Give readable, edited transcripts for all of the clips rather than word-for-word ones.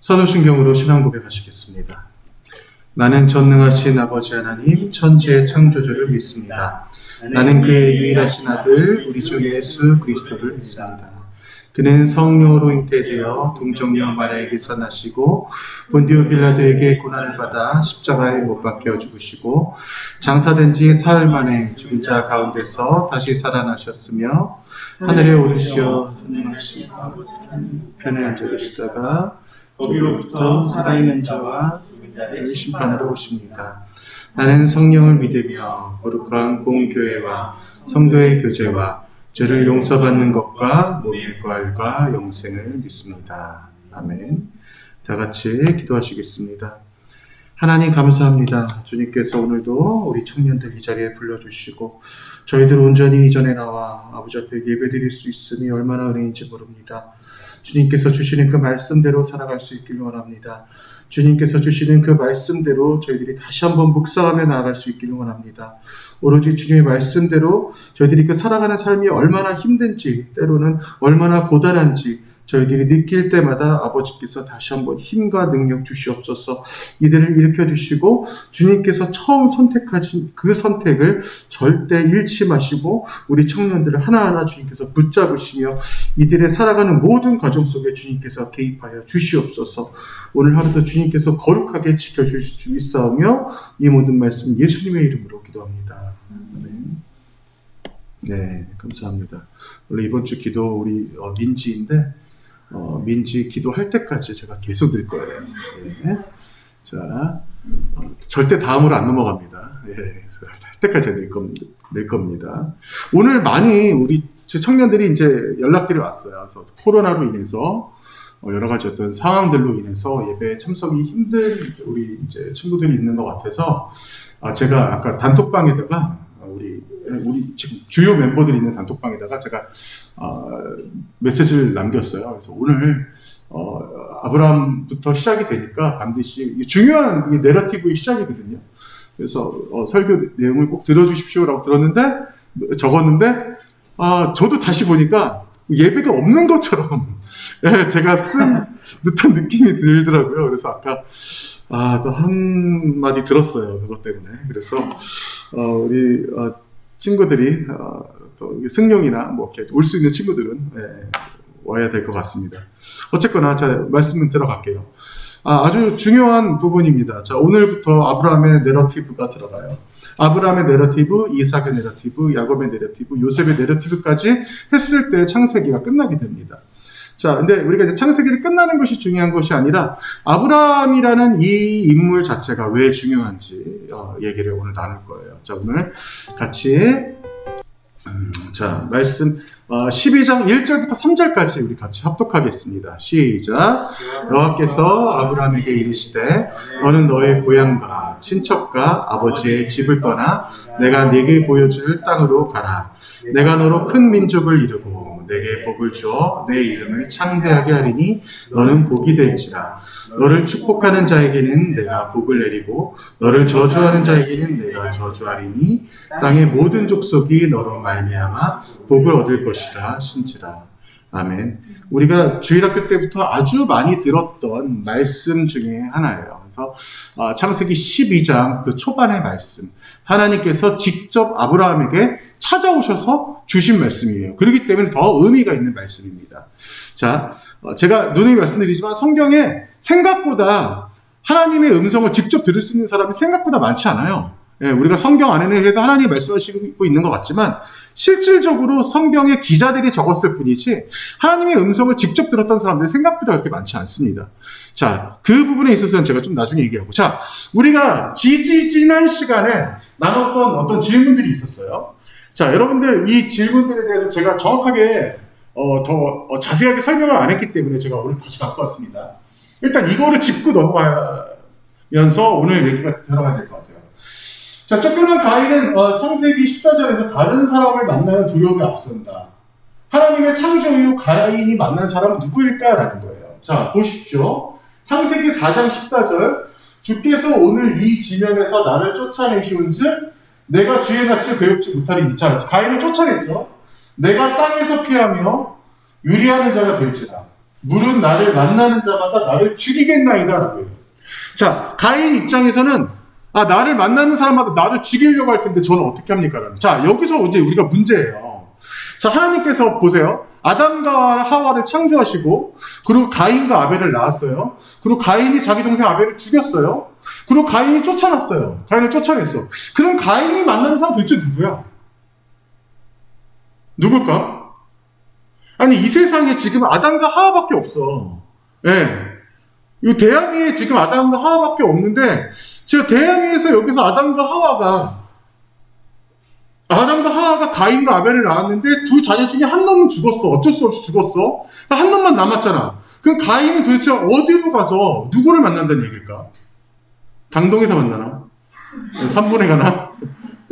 사도신경으로 신앙 고백하시겠습니다. 나는 전능하신 아버지 하나님 천지의 창조주를 믿습니다. 나는 그의 유일하신 아들 우리 주 예수 그리스도를 믿습니다. 그는 성령으로 잉태되어 동정녀 마리아에게서 나시고 본디오 빌라도에게 고난을 받아 십자가에 못 박혀 죽으시고 장사된 지 사흘 만에 죽은 자 가운데서 다시 살아나셨으며 하늘에 오르시어 전능하신 아버지 편에 앉아 계시다가 거기로부터 살아있는 자와 죽은 자를 심판하러 오십니다. 나는 성령을 믿으며 거룩한 공교회와 성도의 교제와 죄를 용서받는 것과 몸의 부활과 영생을 믿습니다. 아멘. 다 같이 기도하시겠습니다. 하나님 감사합니다. 주님께서 오늘도 우리 청년들 이 자리에 불러주시고 저희들 온전히 이 전에 나와 아버지 앞에 예배드릴 수 있으니 얼마나 은혜인지 모릅니다. 주님께서 주시는 그 말씀대로 살아갈 수 있기를 원합니다. 주님께서 주시는 그 말씀대로 저희들이 다시 한번 묵상하며 나아갈 수 있기를 원합니다. 오로지 주님의 말씀대로 저희들이 그 살아가는 삶이 얼마나 힘든지, 때로는 얼마나 고단한지 저희들이 느낄 때마다 아버지께서 다시 한번 힘과 능력 주시옵소서. 이들을 일으켜 주시고 주님께서 처음 선택하신 그 선택을 절대 잃지 마시고 우리 청년들을 하나하나 주님께서 붙잡으시며 이들의 살아가는 모든 과정 속에 주님께서 개입하여 주시옵소서. 오늘 하루도 주님께서 거룩하게 지켜주실 줄 믿사오며 이 모든 말씀 예수님의 이름으로 기도합니다. 네, 감사합니다. 원래 이번 주 기도 우리 민지인데 민지 기도할 때까지 제가 계속 늘 거예요. 네. 자, 절대 다음으로 안 넘어갑니다. 예, 할 때까지 낼 겁니다. 오늘 많이 우리 청년들이 이제 연락들이 왔어요. 그래서 코로나로 인해서 여러 가지 어떤 상황들로 인해서 예배에 참석이 힘든 우리 이제 친구들이 있는 것 같아서 제가 아까 단톡방에다가 우리 지금 주요 멤버들이 있는 단톡방에다가 제가 메시지를 남겼어요. 그래서 오늘 아브라함부터 시작이 되니까 반드시 중요한 이 내러티브의 시작이거든요. 그래서 설교 내용을 꼭 들어주십시오라고 적었는데 저도 다시 보니까 예배가 없는 것처럼 제가 쓴 듯한 느낌이 들더라고요. 그래서 아까 또 한마디 들었어요. 그것 때문에. 그래서 우리 친구들이 또 승용이나 뭐 이렇게 올 수 있는 친구들은 와야 될 것 같습니다. 어쨌거나 자 말씀은 들어갈게요. 아주 중요한 부분입니다. 자 오늘부터 아브라함의 내러티브가 들어가요. 아브라함의 내러티브, 이삭의 내러티브, 야곱의 내러티브, 요셉의 내러티브까지 했을 때 창세기가 끝나게 됩니다. 자, 근데 우리가 이제 창세기를 끝나는 것이 중요한 것이 아니라 아브라함이라는 이 인물 자체가 왜 중요한지 얘기를 오늘 나눌 거예요. 자, 오늘 같이 자 말씀 12장 1절부터 3절까지 우리 같이 합독하겠습니다. 시작. 여호와께서 아브라함에게 이르시되 너는 너의 고향과 친척과 아버지의 집을 떠나 내가 네게 보여줄 땅으로 가라. 내가 너로 큰 민족을 이루고 내게 복을 주어 내 이름을 창대하게 하리니 너는 복이 될지라. 너를 축복하는 자에게는 내가 복을 내리고 너를 저주하는 자에게는 내가 저주하리니 땅의 모든 족속이 너로 말미암아 복을 얻을 것이라 신지라. 아멘. 우리가 주일학교 때부터 아주 많이 들었던 말씀 중에 하나예요. 그래서 창세기 12장 그 초반의 말씀, 하나님께서 직접 아브라함에게 찾아오셔서 주신 말씀이에요. 그렇기 때문에 더 의미가 있는 말씀입니다. 자, 제가 누누이 말씀드리지만 성경에 생각보다 하나님의 음성을 직접 들을 수 있는 사람이 생각보다 많지 않아요. 우리가 성경 안에는 해서 하나님이 말씀하시고 있는 것 같지만 실질적으로 성경의 기자들이 적었을 뿐이지 하나님의 음성을 직접 들었던 사람들이 생각보다 그렇게 많지 않습니다. 자, 그 부분에 있어서는 제가 좀 나중에 얘기하고, 자, 우리가 지난 시간에 나눴던 어떤 질문들이 있었어요. 자, 여러분들 이 질문들에 대해서 제가 정확하게 더 자세하게 설명을 안 했기 때문에 제가 오늘 다시 갖고 왔습니다. 일단 이거를 짚고 넘어가면서 오늘 얘기가 들어가야 될 것 같아요. 자, 쫓겨난 가인은 창세기 14절에서 다른 사람을 만나는 두려움이 앞선다. 하나님의 창조 이후 가인이 만난 사람은 누구일까라는 거예요. 자, 보십시오. 창세기 4장 14절. 주께서 오늘 이 지면에서 나를 쫓아내시온즉 내가 주의 가치를 배웁지 못하리니. 자, 가인을 쫓아냈죠. 내가 땅에서 피하며 유리하는 자가 될지라. 물은 나를 만나는 자마다 나를 죽이겠나이다 라고 해요. 자, 가인 입장에서는 나를 만나는 사람마다 나를 죽이려고 할 텐데 저는 어떻게 합니까? 자, 여기서 이제 우리가 문제예요. 자, 하나님께서 보세요. 아담과 하와를 창조하시고, 그리고 가인과 아벨을 낳았어요. 그리고 가인이 자기 동생 아벨을 죽였어요. 그리고 가인이 쫓아났어요. 가인을 쫓아냈어. 그럼 가인이 만나는 사람 도대체 누구야? 누굴까? 아니, 이 세상에 지금 아담과 하와밖에 없어. 예. 이 대양 위에 지금 아담과 하와밖에 없는데, 제가 대양 위에서 여기서 아담과 하와가 가인과 아벨을 낳았는데 두 자녀 중에 한 놈은 죽었어. 어쩔 수 없이 죽었어. 한 놈만 남았잖아. 그럼 가인은 도대체 어디로 가서 누구를 만난다는 얘기일까? 강동에서 만나나? 산본에 가나?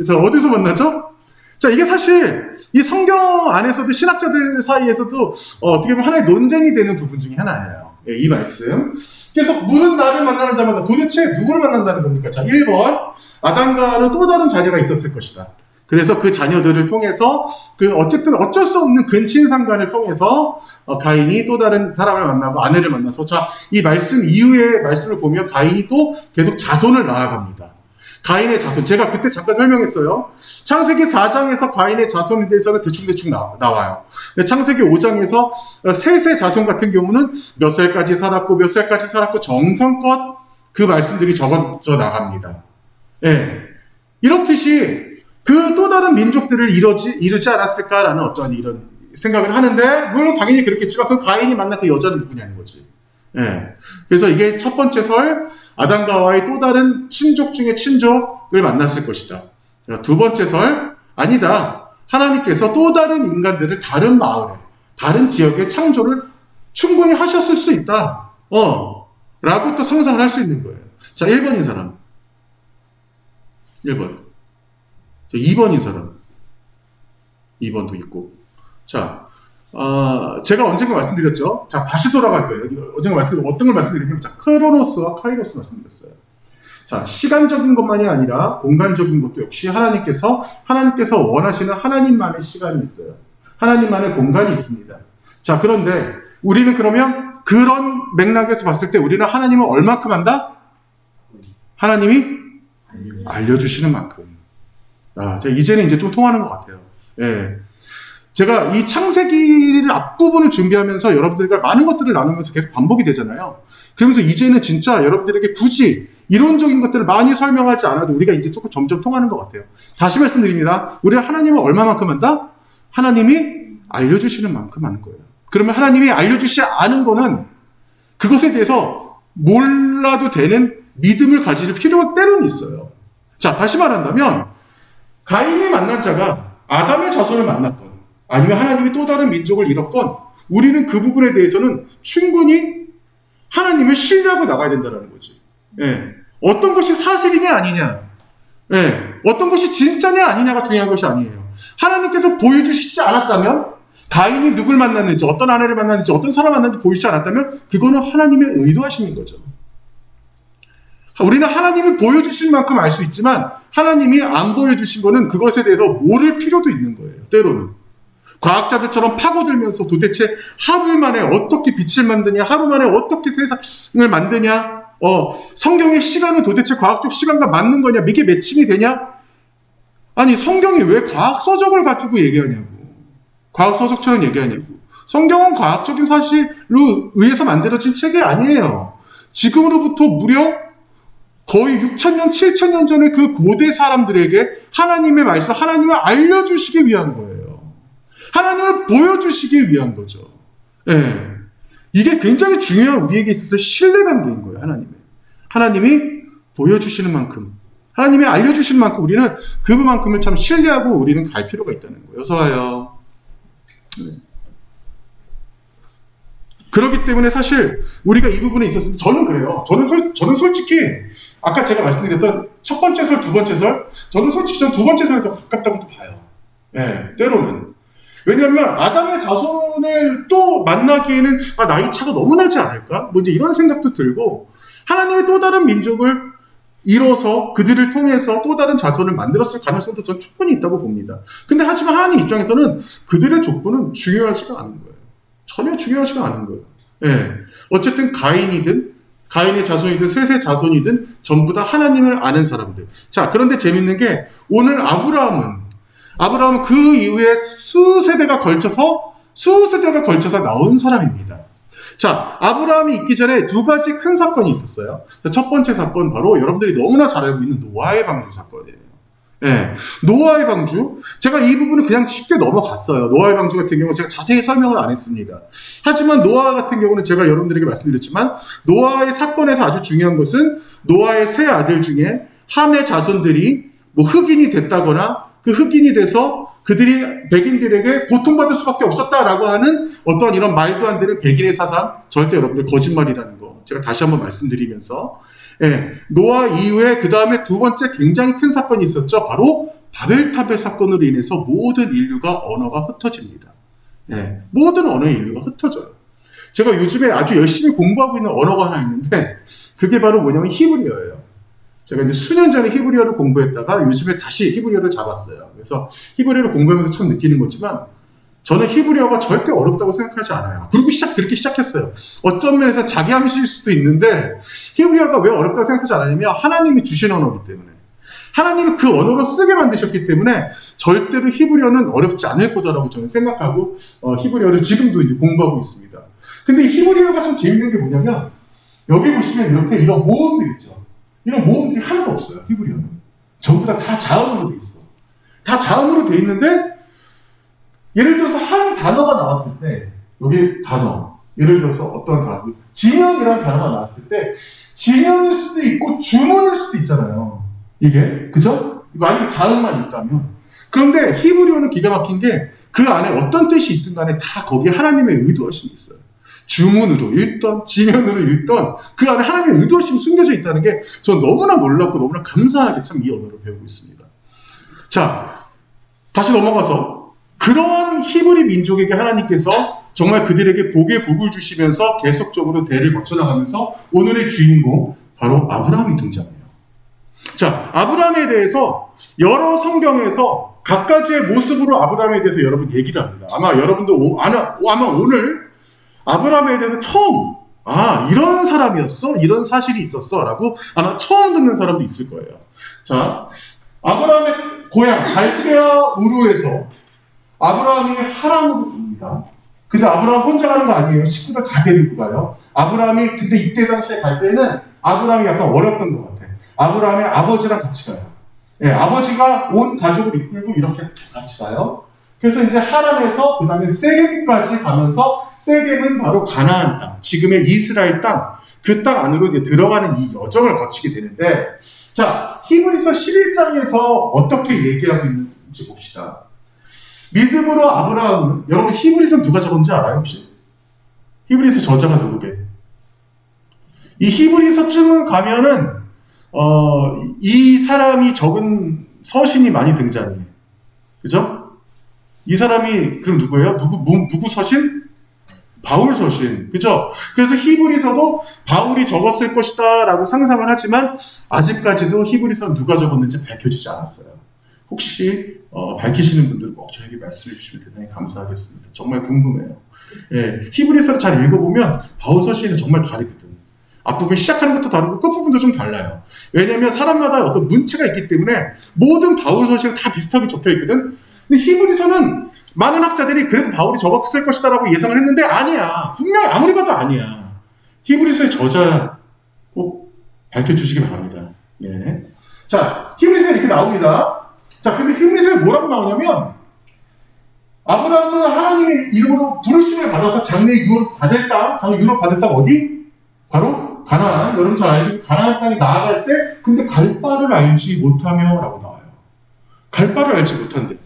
자, 어디서 만나죠? 자, 이게 사실 이 성경 안에서도 신학자들 사이에서도 어떻게 보면 하나의 논쟁이 되는 부분 중에 하나예요. 이 말씀. 그래서 물은 나를 만나는 자마다 도대체 누구를 만난다는 겁니까? 자, 1번. 아담과는 또 다른 자녀가 있었을 것이다. 그래서 그 자녀들을 통해서 어쨌든 어쩔 수 없는 근친상간을 통해서 가인이 또 다른 사람을 만나고 아내를 만나서, 자, 이 말씀 이후의 말씀을 보면 가인이 또 계속 자손을 낳아갑니다. 가인의 자손, 제가 그때 잠깐 설명했어요. 창세기 4장에서 가인의 자손에 대해서는 대충 나와요. 창세기 5장에서 셋의 자손 같은 경우는 몇 살까지 살았고 정성껏 그 말씀들이 적어져 나갑니다. 예. 이렇듯이 그 또 다른 민족들을 이루지 않았을까라는 어떤 이런 생각을 하는데, 물론 당연히 그렇겠지만 그 가인이 만난 그 여자는 누구냐는 거지. 예. 그래서 이게 첫 번째 설, 아담과 하와의 또 다른 친족 중에 친족을 만났을 것이다. 두 번째 설, 아니다. 하나님께서 또 다른 인간들을 다른 마을에, 다른 지역에 창조를 충분히 하셨을 수 있다. 라고 또 상상을 할 수 있는 거예요. 자, 1번인 사람. 1번. 2번인 사람. 2번도 있고. 자, 제가 언젠가 말씀드렸죠. 자, 다시 돌아갈 거예요. 언젠가 어떤 걸 말씀드리냐면, 자, 크로노스와 카이로스 말씀드렸어요. 자, 시간적인 것만이 아니라 공간적인 것도 역시 하나님께서 원하시는 하나님만의 시간이 있어요. 하나님만의 공간이 있습니다. 자, 그런데 우리는 그러면 그런 맥락에서 봤을 때 우리는 하나님을 얼마큼 한다? 하나님이 알려주시는 만큼. 이제는 이제 좀 통하는 것 같아요. 예. 제가 이 창세기를 앞부분을 준비하면서 여러분들과 많은 것들을 나누면서 계속 반복이 되잖아요. 그러면서 이제는 진짜 여러분들에게 굳이 이론적인 것들을 많이 설명하지 않아도 우리가 이제 조금 점점 통하는 것 같아요. 다시 말씀드립니다. 우리가 하나님을 얼마만큼 한다? 하나님이 알려주시는 만큼 하는 거예요. 그러면 하나님이 알려주시지 않은 거는 그것에 대해서 몰라도 되는 믿음을 가질 필요가 때로는 있어요. 자, 다시 말한다면 가인이 만난 자가 아담의 자손을 만났건 아니면 하나님이 또 다른 민족을 잃었건 우리는 그 부분에 대해서는 충분히 하나님을 신뢰하고 나가야 된다는 거지. 예. 어떤 것이 사실이냐 아니냐, 예. 어떤 것이 진짜냐 아니냐가 중요한 것이 아니에요. 하나님께서 보여주시지 않았다면, 가인이 누굴 만났는지, 어떤 아내를 만났는지, 어떤 사람을 만났는지 보이지 않았다면 그거는 하나님의 의도하심인 거죠. 우리는 하나님이 보여주신 만큼 알 수 있지만 하나님이 안 보여주신 거는 그것에 대해서 모를 필요도 있는 거예요. 때로는 과학자들처럼 파고들면서 도대체 하루 만에 어떻게 빛을 만드냐, 하루 만에 어떻게 세상을 만드냐, 성경의 시간은 도대체 과학적 시간과 맞는 거냐, 이게 매칭이 되냐? 아니, 성경이 왜 과학서적을 가지고 얘기하냐고. 과학서적처럼 얘기하냐고. 성경은 과학적인 사실로 의해서 만들어진 책이 아니에요. 지금으로부터 무려 거의 6,000년, 7,000년 전에 그 고대 사람들에게 하나님의 말씀, 하나님을 알려주시기 위한 거예요. 하나님을 보여주시기 위한 거죠. 예. 이게 굉장히 중요한 우리에게 있어서 신뢰관계인 거예요, 하나님이 보여주시는 만큼, 하나님이 알려주신 만큼 우리는 그만큼을 참 신뢰하고 우리는 갈 필요가 있다는 거예요. 어서 와요. 네. 그렇기 때문에 사실 우리가 이 부분에 있어서 저는 그래요. 저는 솔직히 아까 제가 말씀드렸던 첫 번째 설, 두 번째 설, 저는 솔직히 두 번째 설이 더 가깝다고 봐요. 예, 때로는. 왜냐하면 아담의 자손을 또 만나기에는 나이 차가 너무 나지 않을까? 뭐 이제 이런 생각도 들고, 하나님의 또 다른 민족을 이뤄서 그들을 통해서 또 다른 자손을 만들었을 가능성도 전 충분히 있다고 봅니다. 근데 하지만 하나님 입장에서는 그들의 족보는 중요하지가 않은 거예요. 전혀 중요하지가 않은 거예요. 예. 어쨌든 가인의 자손이든 셋의 자손이든 전부 다 하나님을 아는 사람들. 자, 그런데 재밌는 게 오늘 아브라함은 그 이후에 수세대가 걸쳐서 나온 사람입니다. 자, 아브라함이 있기 전에 두 가지 큰 사건이 있었어요. 첫 번째 사건 바로 여러분들이 너무나 잘 알고 있는 노아의 방주 사건이에요. 예, 노아의 방주. 제가 이 부분은 그냥 쉽게 넘어갔어요. 노아의 방주 같은 경우는 제가 자세히 설명을 안 했습니다. 하지만 노아 같은 경우는 제가 여러분들에게 말씀드렸지만 노아의 사건에서 아주 중요한 것은 노아의 세 아들 중에 함의 자손들이 뭐 흑인이 됐다거나 그 흑인이 돼서 그들이 백인들에게 고통받을 수밖에 없었다라고 하는 어떤 이런 말도 안 되는 백인의 사상, 절대 여러분들 거짓말이라는 거 제가 다시 한번 말씀드리면서, 예, 노아 이후에 그 다음에 두 번째 굉장히 큰 사건이 있었죠. 바로 바벨탑의 사건으로 인해서 모든 인류가 언어가 흩어집니다. 예, 모든 언어의 인류가 흩어져요. 제가 요즘에 아주 열심히 공부하고 있는 언어가 하나 있는데 그게 바로 뭐냐면 히브리어예요. 제가 이제 수년 전에 히브리어를 공부했다가 요즘에 다시 히브리어를 잡았어요. 그래서 히브리어를 공부하면서 처음 느끼는 거지만 저는 히브리어가 절대 어렵다고 생각하지 않아요. 그리고 그렇게 시작했어요. 어떤 면에서 자기암시일 수도 있는데 히브리어가 왜 어렵다고 생각하지 않았냐면 하나님이 주신 언어이기 때문에, 하나님이 그 언어로 쓰게 만드셨기 때문에 절대로 히브리어는 어렵지 않을 거다라고 저는 생각하고 히브리어를 지금도 이제 공부하고 있습니다. 근데 히브리어가 참 재밌는 게 뭐냐면 여기 보시면 이렇게 이런 모음들 있죠. 이런 모음들이 하나도 없어요. 히브리어는 전부 다 자음으로 돼 있어. 다 자음으로 돼 있는데 예를 들어서 한 단어가 나왔을 때 여기 단어, 예를 들어서 어떤 단어, 진영이라는 단어가 나왔을 때 진영일 수도 있고 주문일 수도 있잖아요. 이게 그죠? 만약에 자음만 있다면. 그런데 히브리어는 기가 막힌 게 그 안에 어떤 뜻이 있든 간에 다 거기에 하나님의 의도하심이 있어요. 주문으로 읽던, 지면으로 읽던 그 안에 하나님의 의도하심이 숨겨져 있다는 게 전 너무나 놀랍고 너무나 감사하게 참 이 언어를 배우고 있습니다. 자, 다시 넘어가서 그러한 히브리 민족에게 하나님께서 정말 그들에게 복의 복을 주시면서 계속적으로 대를 거쳐나가면서 오늘의 주인공 바로 아브라함이 등장해요. 자, 아브라함에 대해서 여러 성경에서 각가지의 모습으로 아브라함에 대해서 여러분 얘기를 합니다. 아마 여러분도 아마 오늘 아브라함에 대해서 처음 이런 사람이었어? 이런 사실이 있었어? 라고 아마 처음 듣는 사람도 있을 거예요. 자, 아브라함의 고향 갈대아 우르에서 아브라함이 하란으로 갑니다. 근데 아브라함 혼자 가는 거 아니에요. 식구들 다 데리고 가요. 아브라함이 근데 이때 당시에 갈 때는 아브라함이 약간 어렸던 것 같아요. 아브라함의 아버지랑 같이 가요. 예, 아버지가 온 가족을 이끌고 이렇게 같이 가요. 그래서 이제 하란에서 그 다음에 세겜까지 가면서 세겜은 바로 가나안 땅, 지금의 이스라엘 땅, 그 땅 안으로 이제 들어가는 이 여정을 거치게 되는데, 자, 히브리서 11장에서 어떻게 얘기하고 있는지 봅시다. 믿음으로 아브라함은, 여러분 히브리서 누가 적었는지 알아요 혹시? 히브리서 저자가 누구게? 이 히브리서쯤 가면은 이 사람이 적은 서신이 많이 등장해요. 그죠? 이 사람이 그럼 누구예요? 누구 서신? 바울 서신. 그죠? 그래서 히브리서도 바울이 적었을 것이다 라고 상상을 하지만 아직까지도 히브리서는 누가 적었는지 밝혀지지 않았어요. 혹시 밝히시는 분들 꼭 저에게 말씀해 주시면 대단히 감사하겠습니다. 정말 궁금해요. 예, 히브리서를 잘 읽어보면 바울 서신은 정말 다르거든. 앞부분 시작하는 것도 다르고 끝부분도 좀 달라요. 왜냐하면 사람마다 어떤 문체가 있기 때문에 모든 바울 서신은 다 비슷하게 적혀 있거든. 근데 히브리서는 많은 학자들이 그래도 바울이 적었을 것이다 라고 예상을 했는데 아니야. 분명히 아무리 봐도 아니야. 히브리서의 저자 꼭 밝혀주시기 바랍니다. 예. 자, 히브리서에 이렇게 나옵니다. 자, 근데 히브리서에 뭐라고 나오냐면 아브라함은 하나님의 이름으로 부르심을 받아서 장래 유업을 받을 땅, 장래 유업을 받을 땅 어디? 바로 가나안. 여러분 잘 알고 가나안 땅에 나아갈세. 근데 갈 바를 알지 못하며 라고 나와요. 갈 바를 알지 못한대.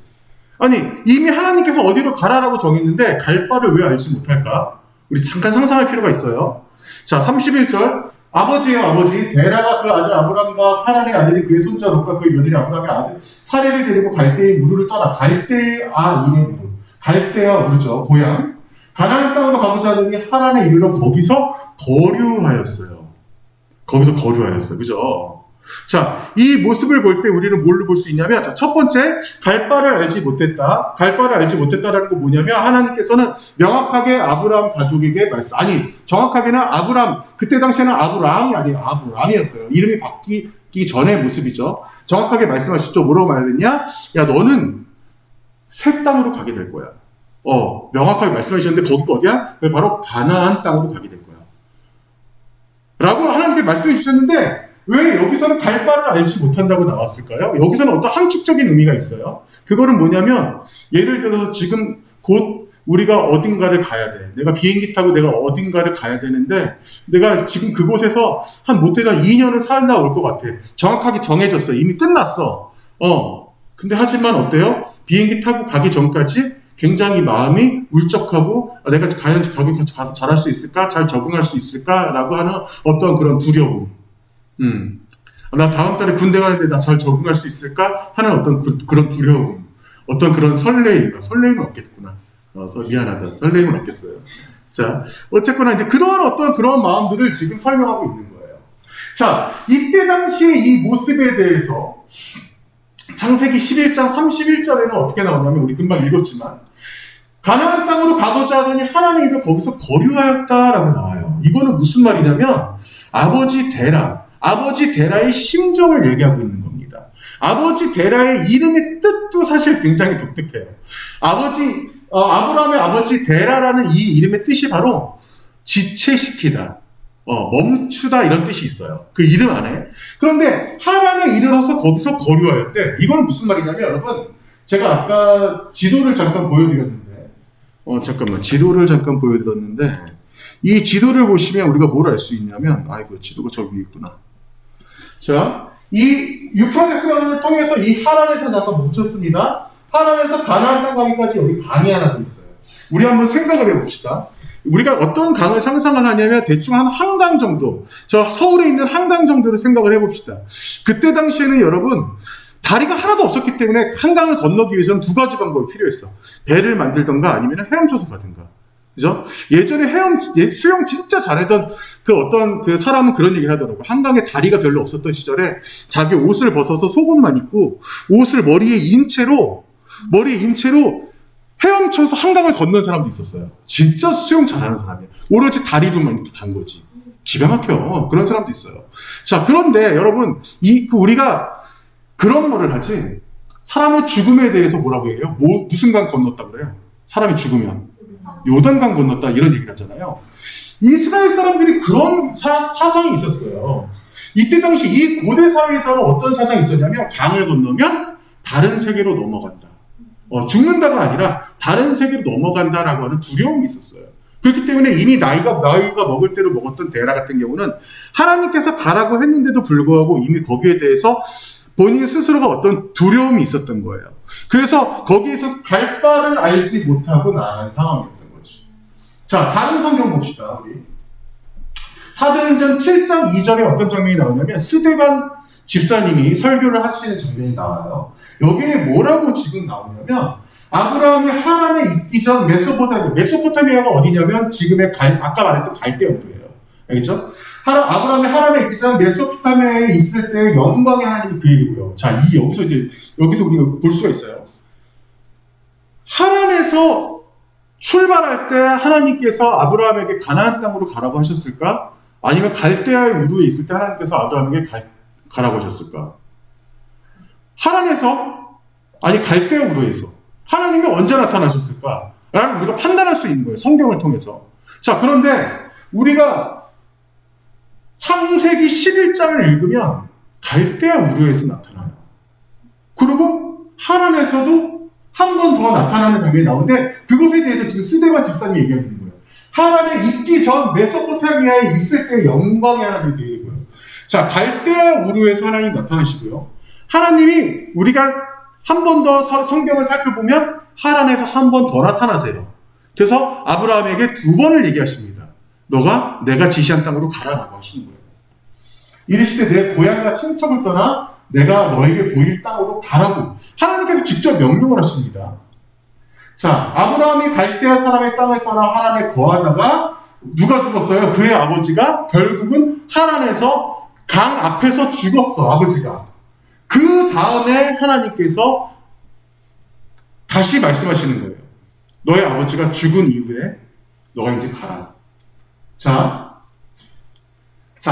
아니 이미 하나님께서 어디로 가라라고 정했는데 갈 바를 왜 알지 못할까? 우리 잠깐 상상할 필요가 있어요. 자, 31절 아버지예요. 아버지. 데라가 그 아들 아브람과 하란의 아들이 그의 손자 롯과 그의 며느리 아브람의 아들 사레를 데리고 갈대의 우르를 떠나 갈대아 이네 우르. 갈대아 우르죠. 고향. 가나안 땅으로 가고자 하더니 하란에 이르러 거기서 거류하였어요. 거기서 거류하였어요. 그죠? 자, 이 모습을 볼 때 우리는 뭘로 볼 수 있냐면, 자, 첫 번째, 갈 바를 알지 못했다. 갈 바를 알지 못했다라는 건 뭐냐면, 하나님께서는 명확하게 아브라함 가족에게 정확하게는 그때 당시에는 아브라함이 아니에요. 아브라함이었어요. 이름이 바뀌기 전의 모습이죠. 정확하게 말씀하셨죠. 뭐라고 말했냐? 야, 너는 새 땅으로 가게 될 거야. 명확하게 말씀하셨는데, 거기가 어디야? 바로 가나안 땅으로 가게 될 거야. 라고 하나님께 말씀해 주셨는데, 왜 여기서는 갈 바를 알지 못한다고 나왔을까요? 여기서는 어떤 함축적인 의미가 있어요. 그거는 뭐냐면, 예를 들어서 지금 곧 우리가 어딘가를 가야 돼. 내가 비행기 타고 내가 어딘가를 가야 되는데, 내가 지금 그곳에서 못해도 2년을 살다 올 것 같아. 정확하게 정해졌어. 이미 끝났어. 근데 하지만 어때요? 비행기 타고 가기 전까지 굉장히 마음이 울적하고, 내가 과연 거기 가서 잘할 수 있을까? 잘 적응할 수 있을까? 라고 하는 어떤 그런 두려움. 나 다음 달에 군대 가는데 나 잘 적응할 수 있을까? 하는 어떤 그런 두려움. 어떤 그런 설레임은 없겠구나. 미안하다. 설레임은 없겠어요. 자, 어쨌거나 이제 그런 마음들을 지금 설명하고 있는 거예요. 자, 이때 당시에 이 모습에 대해서 창세기 11장 31절에는 어떻게 나오냐면, 우리 금방 읽었지만, 가나안 땅으로 가고자 하더니 하나님이 거기서 거류하였다라고 나와요. 이거는 무슨 말이냐면, 아버지 데라의 심정을 얘기하고 있는 겁니다. 아버지 데라의 이름의 뜻도 사실 굉장히 독특해요. 아브라함의 아버지 데라라는 이 이름의 뜻이 바로 지체시키다, 멈추다, 이런 뜻이 있어요. 그 이름 안에. 그런데 하란에 이르러서 거기서 거류하였대. 이건 무슨 말이냐면, 여러분, 제가 아까 지도를 잠깐 보여드렸는데, 이 지도를 보시면 우리가 뭘 알 수 있냐면, 지도가 저기 있구나. 자, 이 유프라테스강을 통해서 이 하란에서 잠깐 멈췄습니다. 하란에서 가나안 땅 가기까지 여기 강이 하나 더 있어요. 우리 한번 생각을 해봅시다. 우리가 어떤 강을 상상을 하냐면, 대충 한 한강 정도, 저 서울에 있는 한강 정도를 생각을 해봅시다. 그때 당시에는 여러분, 다리가 하나도 없었기 때문에 한강을 건너기 위해서는 두 가지 방법이 필요했어. 배를 만들던가 아니면 헤엄쳐서 가든가. 그죠? 예전에 수영 진짜 잘하던 그 사람은 그런 얘기를 하더라고. 한강에 다리가 별로 없었던 시절에 자기 옷을 벗어서 속옷만 입고 옷을 머리에 인 채로 헤엄쳐서 한강을 건넌 사람도 있었어요. 진짜 수영 잘하는 사람이에요. 오로지 다리로만 이렇게 간 거지. 기가 막혀. 그런 사람도 있어요. 자, 그런데 여러분, 우리가 그런 말을 하지, 사람의 죽음에 대해서 뭐라고 얘기해요? 무슨 강 건넜다 그래요? 사람이 죽으면 요단강 건넜다, 이런 얘기를 하잖아요. 이스라엘 사람들이 그런 사상이 있었어요. 이때 당시 이 고대 사회에서는 어떤 사상이 있었냐면, 강을 건너면 다른 세계로 넘어간다. 죽는다가 아니라 다른 세계로 넘어간다라고 하는 두려움이 있었어요. 그렇기 때문에 이미 나이가 먹을 대로 먹었던 데라 같은 경우는 하나님께서 가라고 했는데도 불구하고 이미 거기에 대해서 본인 스스로가 어떤 두려움이 있었던 거예요. 그래서 거기에서 갈 바를 알지 못하고 나간 상황이었던 거지. 자, 다른 성경 봅시다. 우리 사도행전 7장 2절에 어떤 장면이 나오냐면, 스데반 집사님이 설교를 하시는 장면이 나와요. 여기에 뭐라고 지금 나오냐면, 아브라함이 하란에 있기 전 메소포타미아가 어디냐면 지금의 아까 말했던 갈대아우르예요. 알겠죠? 아브라함이 하란에 있기 전 메소포타미아에 있을 때 영광의 하나님이 그 얘기고요. 자, 여기서 우리가 볼 수가 있어요. 하란에서 출발할 때 하나님께서 아브라함에게 가나안 땅으로 가라고 하셨을까? 아니면 갈대아의 우르에 있을 때 하나님께서 아브라함에게 가라고 하셨을까? 하란에서, 아니 갈대아 우르에서 하나님이 언제 나타나셨을까? 라는 우리가 판단할 수 있는 거예요. 성경을 통해서. 자, 그런데 우리가 창세기 11장을 읽으면 갈대아 우르에서 나타나요. 그리고 하란에서도 한 번 더 나타나는 장면이 나오는데, 그것에 대해서 지금 스데반 집사님이 얘기하고 있는 거예요. 하란에 있기 전 메소포타미아에 있을 때 영광의 하나님이 되고요. 자, 갈대아 우르에서 하나님이 나타나시고요. 하나님이 우리가 한 번 더 성경을 살펴보면 하란에서 한 번 더 나타나세요. 그래서 아브라함에게 두 번을 얘기하십니다. 너가 내가 지시한 땅으로 가라라고 하시는 거예요. 이르시되 내 고향과 친척을 떠나 내가 너에게 보일 땅으로 가라고 하나님께서 직접 명령을 하십니다. 자, 아브라함이 갈대아 사람의 땅을 떠나 하란에 거하다가 누가 죽었어요? 그의 아버지가 결국은 하란에서 강 앞에서 죽었어, 아버지가. 그 다음에 하나님께서 다시 말씀하시는 거예요. 너의 아버지가 죽은 이후에 너가 이제 가라. 자,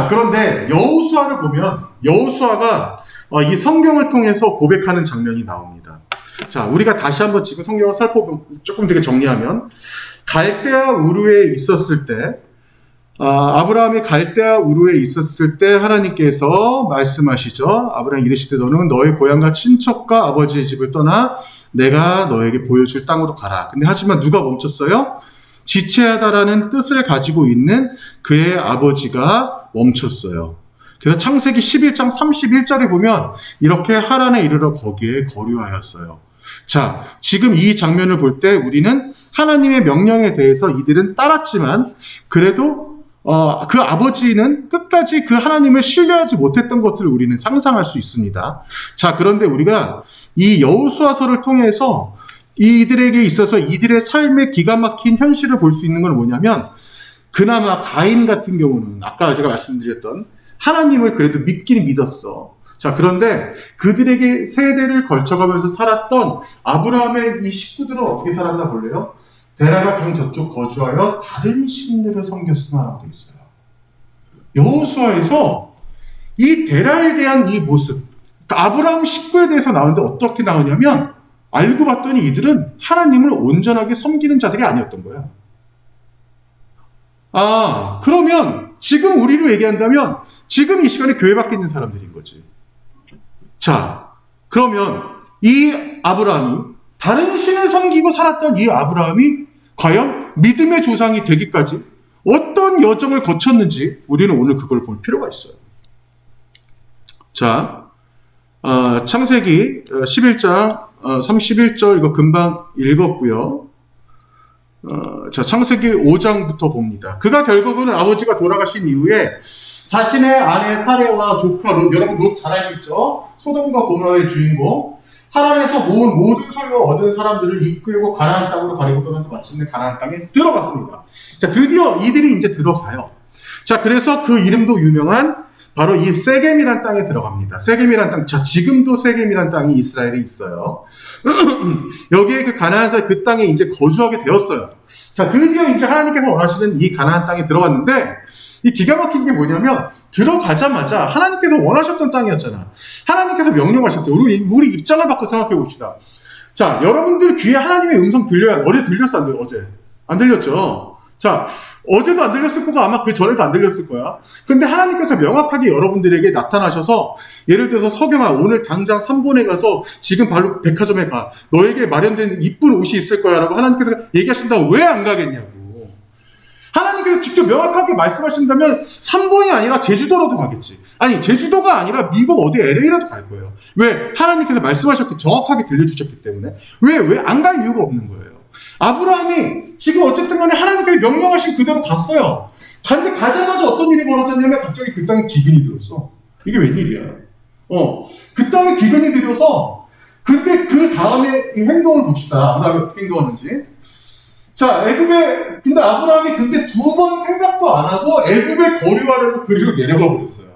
그런데 여호수아를 보면 여호수아가 이 성경을 통해서 고백하는 장면이 나옵니다. 자, 우리가 다시 한번 지금 성경을 살펴보면 조금 되게 정리하면 갈대아 우르에 있었을 때 아브라함이 갈대아 우르에 있었을 때 하나님께서 말씀하시죠. 아브라함 이르시되 너는 너의 고향과 친척과 아버지의 집을 떠나 내가 너에게 보여줄 땅으로 가라. 근데 하지만 누가 멈췄어요? 지체하다라는 뜻을 가지고 있는 그의 아버지가 멈췄어요. 그래서 창세기 11장 31절에 보면 이렇게 하란에 이르러 거기에 거류하였어요. 자, 지금 이 장면을 볼 때 우리는 하나님의 명령에 대해서 이들은 따랐지만 그래도 그 아버지는 끝까지 그 하나님을 신뢰하지 못했던 것을 우리는 상상할 수 있습니다. 자, 그런데 우리가 이 여호수아서를 통해서 이들에게 있어서 이들의 삶의 기가 막힌 현실을 볼 수 있는 건 뭐냐면 그나마 가인 같은 경우는 아까 제가 말씀드렸던 하나님을 그래도 믿긴 믿었어. 자, 그런데 그들에게 세대를 걸쳐가면서 살았던 아브라함의 이 식구들은 어떻게 살았나 볼래요? 데라가 강 저쪽 거주하여 다른 신들을 섬겼으나라고 되어 있어요. 여호수아에서 이 데라에 대한 이 모습, 그러니까 아브라함 식구에 대해서 나오는데 어떻게 나오냐면 알고 봤더니 이들은 하나님을 온전하게 섬기는 자들이 아니었던 거야. 그러면 지금 우리로 얘기한다면 지금 이 시간에 교회 밖에 있는 사람들인 거지. 자, 그러면 이 아브라함이 다른 신을 섬기고 살았던 이 아브라함이 과연 믿음의 조상이 되기까지 어떤 여정을 거쳤는지 우리는 오늘 그걸 볼 필요가 있어요. 자, 창세기 11장 31절 이거 금방 읽었고요. 자, 창세기 5장부터 봅니다. 그가 결국은 아버지가 돌아가신 이후에 자신의 아내 사레와 조카 롯, 여러분 롯 잘 알겠죠? 소돔과 고모라의 주인공, 하란에서 모은 모든 소유를 얻은 사람들을 이끌고 가나안 땅으로 가리고 떠나서 마침내 가나안 땅에 들어갔습니다. 자, 드디어 이들이 이제 들어가요. 자, 그래서 그 이름도 유명한 바로 이 세겜이란 땅에 들어갑니다. 세겜이란 땅, 자, 지금도 세겜이란 땅이 이스라엘에 있어요. 여기에 그 가나안 살 그 땅에 이제 거주하게 되었어요. 자, 드디어 이제 하나님께서 원하시는 이 가나안 땅에 들어갔는데, 이 기가 막힌 게 뭐냐면, 들어가자마자 하나님께서 원하셨던 땅이었잖아. 하나님께서 명령하셨어요. 우리 입장을 바꿔 생각해 봅시다. 자, 여러분들 귀에 하나님의 음성 들려야, 어제 들렸어, 안 들렸어? 어제? 안 들렸죠? 자, 어제도 안 들렸을 거고 아마 그 전에도 안 들렸을 거야. 근데 하나님께서 명확하게 여러분들에게 나타나셔서 예를 들어서 석영아 오늘 당장 3번에 가서 지금 바로 백화점에 가. 너에게 마련된 이쁜 옷이 있을 거야 라고 하나님께서 얘기하신다고 왜 안 가겠냐고. 하나님께서 직접 명확하게 말씀하신다면 3번이 아니라 제주도라도 가겠지. 아니 제주도가 아니라 미국 어디 LA라도 갈 거예요. 왜? 하나님께서 말씀하셨기 정확하게 들려주셨기 때문에. 왜 안 갈 이유가 없는 거예요. 아브라함이 지금 어쨌든 간에 하나님께서 명령하신 그대로 갔어요. 근데 가자마자 어떤 일이 벌어졌냐면 갑자기 그 땅에 기근이 들었어. 이게 웬일이야. 그 땅에 기근이 들어서 근데 그 다음에 이 행동을 봅시다. 아브라함이 어떻게 행동하는지. 자, 근데 아브라함이 두 번 생각도 안 하고 애굽에 거류하려고 그리로 내려가 버렸어요.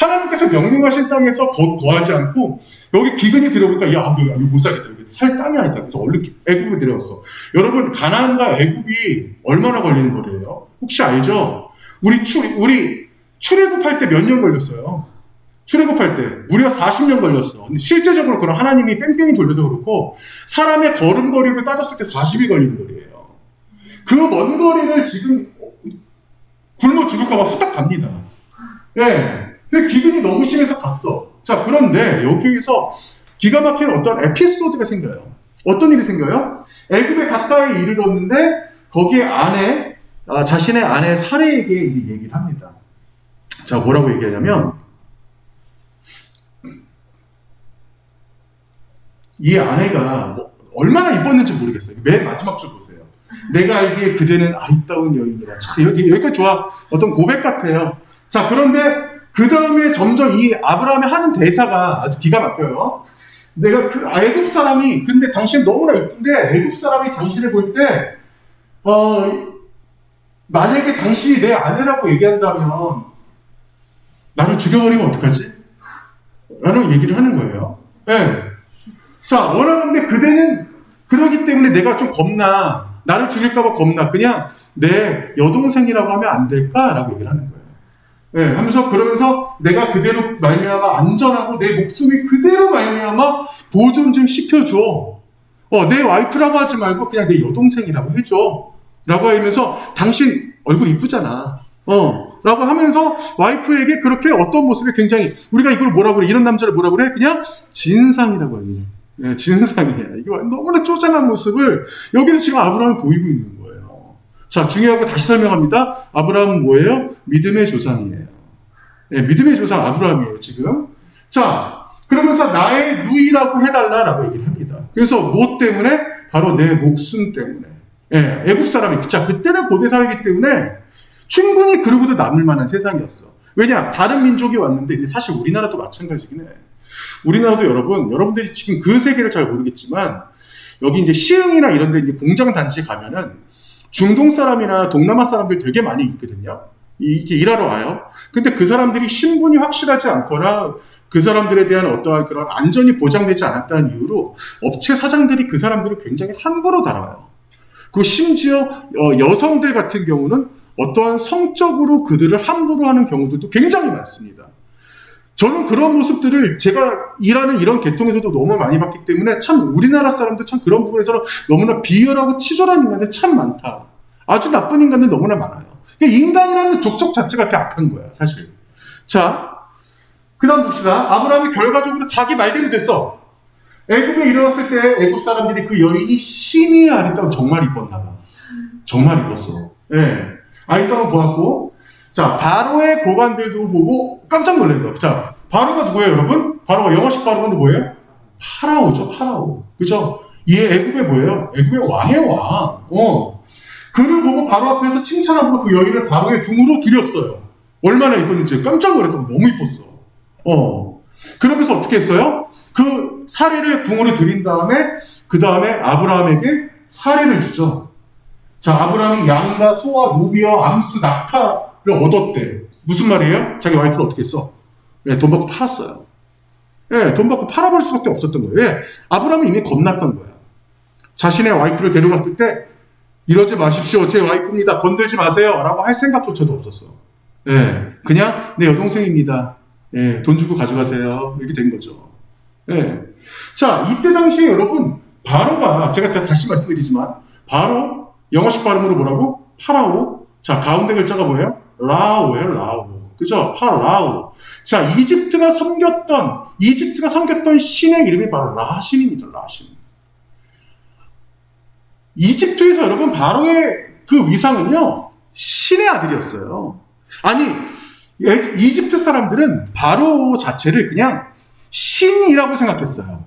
하나님께서 명령하신 땅에서 거하지 않고 여기 기근이 들어오니까 여기 못 살겠다. 여기 살 땅이 아니다. 그래서 얼른 애굽에 내려왔어. 여러분 가나안과 애굽이 얼마나 걸리는 거리예요? 혹시 알죠? 우리 출애굽할 때 몇 년 걸렸어요? 출애굽할 때 무려 40년 걸렸어. 근데 실제적으로 그런 하나님이 뺑뺑이 돌려도 그렇고 사람의 걸음거리를 따졌을 때 40이 걸리는 거리예요. 그 먼 거리를 지금 굶어 죽을까 봐 후딱 갑니다. 예. 근데 기근이 너무 심해서 갔어. 자, 그런데 여기에서 기가 막힌 어떤 에피소드가 생겨요. 어떤 일이 생겨요? 애굽에 가까이 이르렀는데 거기에 자신의 아내 사레에게 이제 얘기를 합니다. 자, 뭐라고 얘기하냐면 이 아내가 얼마나 이뻤는지 모르겠어요. 맨 마지막 줄 보세요. 내가 알기에 그대는 아리따운 여인이라. 자, 여기까지 좋아. 어떤 고백 같아요. 자, 그런데 그 다음에 점점 이 아브라함이 하는 대사가 아주 기가 막혀요. 내가 애굽 사람이, 근데 당신 너무나 이쁜데 애굽 사람이 당신을 볼 때, 만약에 당신이 내 아내라고 얘기한다면, 나를 죽여버리면 어떡하지? 라는 얘기를 하는 거예요. 예. 자, 원하는데 그대는 그러기 때문에 내가 좀 겁나. 나를 죽일까봐 겁나. 그냥 내 여동생이라고 하면 안 될까라고 얘기를 하는 거예요. 예, 하면서 그러면서 내가 그대로 말미암아 안전하고 내 목숨이 그대로 말미암아 보존 좀 시켜줘. 내 와이프라고 하지 말고 그냥 내 여동생이라고 해줘. 라고 하면서 당신 얼굴 이쁘잖아. 라고 하면서 와이프에게 그렇게 어떤 모습이 굉장히 우리가 이걸 뭐라고 그래? 이런 남자를 뭐라고 그래? 그냥 진상이라고 해요. 예, 진상이야. 이거 너무나 쪼잔한 모습을 여기서 지금 아브라함이 보이고 있는 거예요. 자, 중요한 거 다시 설명합니다. 아브라함은 뭐예요? 믿음의 조상이에요. 예, 믿음의 조상 아브라함이에요, 지금. 자, 그러면서 나의 누이라고 해달라라고 얘기를 합니다. 그래서 뭐 때문에? 바로 내 목숨 때문에. 예, 애국 사람이, 자, 그때는 고대 사회이기 때문에 충분히 그러고도 남을 만한 세상이었어. 왜냐? 다른 민족이 왔는데, 사실 우리나라도 마찬가지긴 해. 우리나라도 여러분들이 지금 그 세계를 잘 모르겠지만, 여기 이제 시흥이나 이런 데 이제 공장 단지 가면은 중동 사람이나 동남아 사람들 되게 많이 있거든요. 이게 일하러 와요. 근데 그 사람들이 신분이 확실하지 않거나 그 사람들에 대한 어떠한 그런 안전이 보장되지 않았다는 이유로 업체 사장들이 그 사람들을 굉장히 함부로 다뤄요. 그리고 심지어 여성들 같은 경우는 어떠한 성적으로 그들을 함부로 하는 경우들도 굉장히 많습니다. 저는 그런 모습들을 제가 일하는 이런 계통에서도 너무 많이 봤기 때문에 참 우리나라 사람들 참 그런 부분에서는 너무나 비열하고 치졸한 인간들 참 많다. 아주 나쁜 인간들 너무나 많아요. 인간이라는 족속 자체가 그렇게 악한 거야, 사실. 자, 그 다음 봅시다. 아브라함이 결과적으로 자기 말대로 됐어. 애굽에 일어났을 때 애굽 사람들이 그 여인이 신이 아리따고 정말 이뻤나 봐. 정말 이뻤어. 예. 아리따고 보았고, 자, 바로의 고관들도 보고 깜짝 놀랐다. 자, 바로가 누구예요, 여러분? 바로가 영어식 바로는 뭐예요? 파라오죠, 파라오. 그죠? 얘 애굽의 뭐예요? 애굽의 왕의 왕. 그를 보고 바로 앞에서 칭찬함으로 그 여인을 바로의 궁으로 들였어요. 얼마나 이뻤는지 깜짝 놀랐다고. 너무 이뻤어. 그러면서 어떻게 했어요? 그 사례를 궁으로 들인 다음에 그 다음에 아브라함에게 사례를 주죠. 자, 아브라함이 양과 소와 노비와 암수 낙타를 얻었대. 무슨 말이에요? 자기 와이프를 어떻게 했어? 네, 돈 받고 팔았어요. 네, 돈 받고 팔아버릴 수밖에 없었던 거예요. 네, 아브라함이 이미 겁났던 거야. 자신의 와이프를 데려갔을 때 이러지 마십시오. 제 와이프입니다. 건들지 마세요. 라고 할 생각조차도 없었어. 예, 그냥 내 여동생입니다. 예, 돈 주고 가져가세요. 이렇게 된 거죠. 예. 자, 이때 당시에 여러분, 바로가, 제가 다시 말씀드리지만, 바로, 영어식 발음으로 뭐라고? 파라오. 자, 가운데 글자가 뭐예요? 라오예요, 라오. 그죠? 파라오. 자, 이집트가 섬겼던 신의 이름이 바로 라신입니다, 라신. 이집트에서 여러분 바로의 그 위상은요 신의 아들이었어요. 아니 이집트 사람들은 바로 자체를 그냥 신이라고 생각했어요.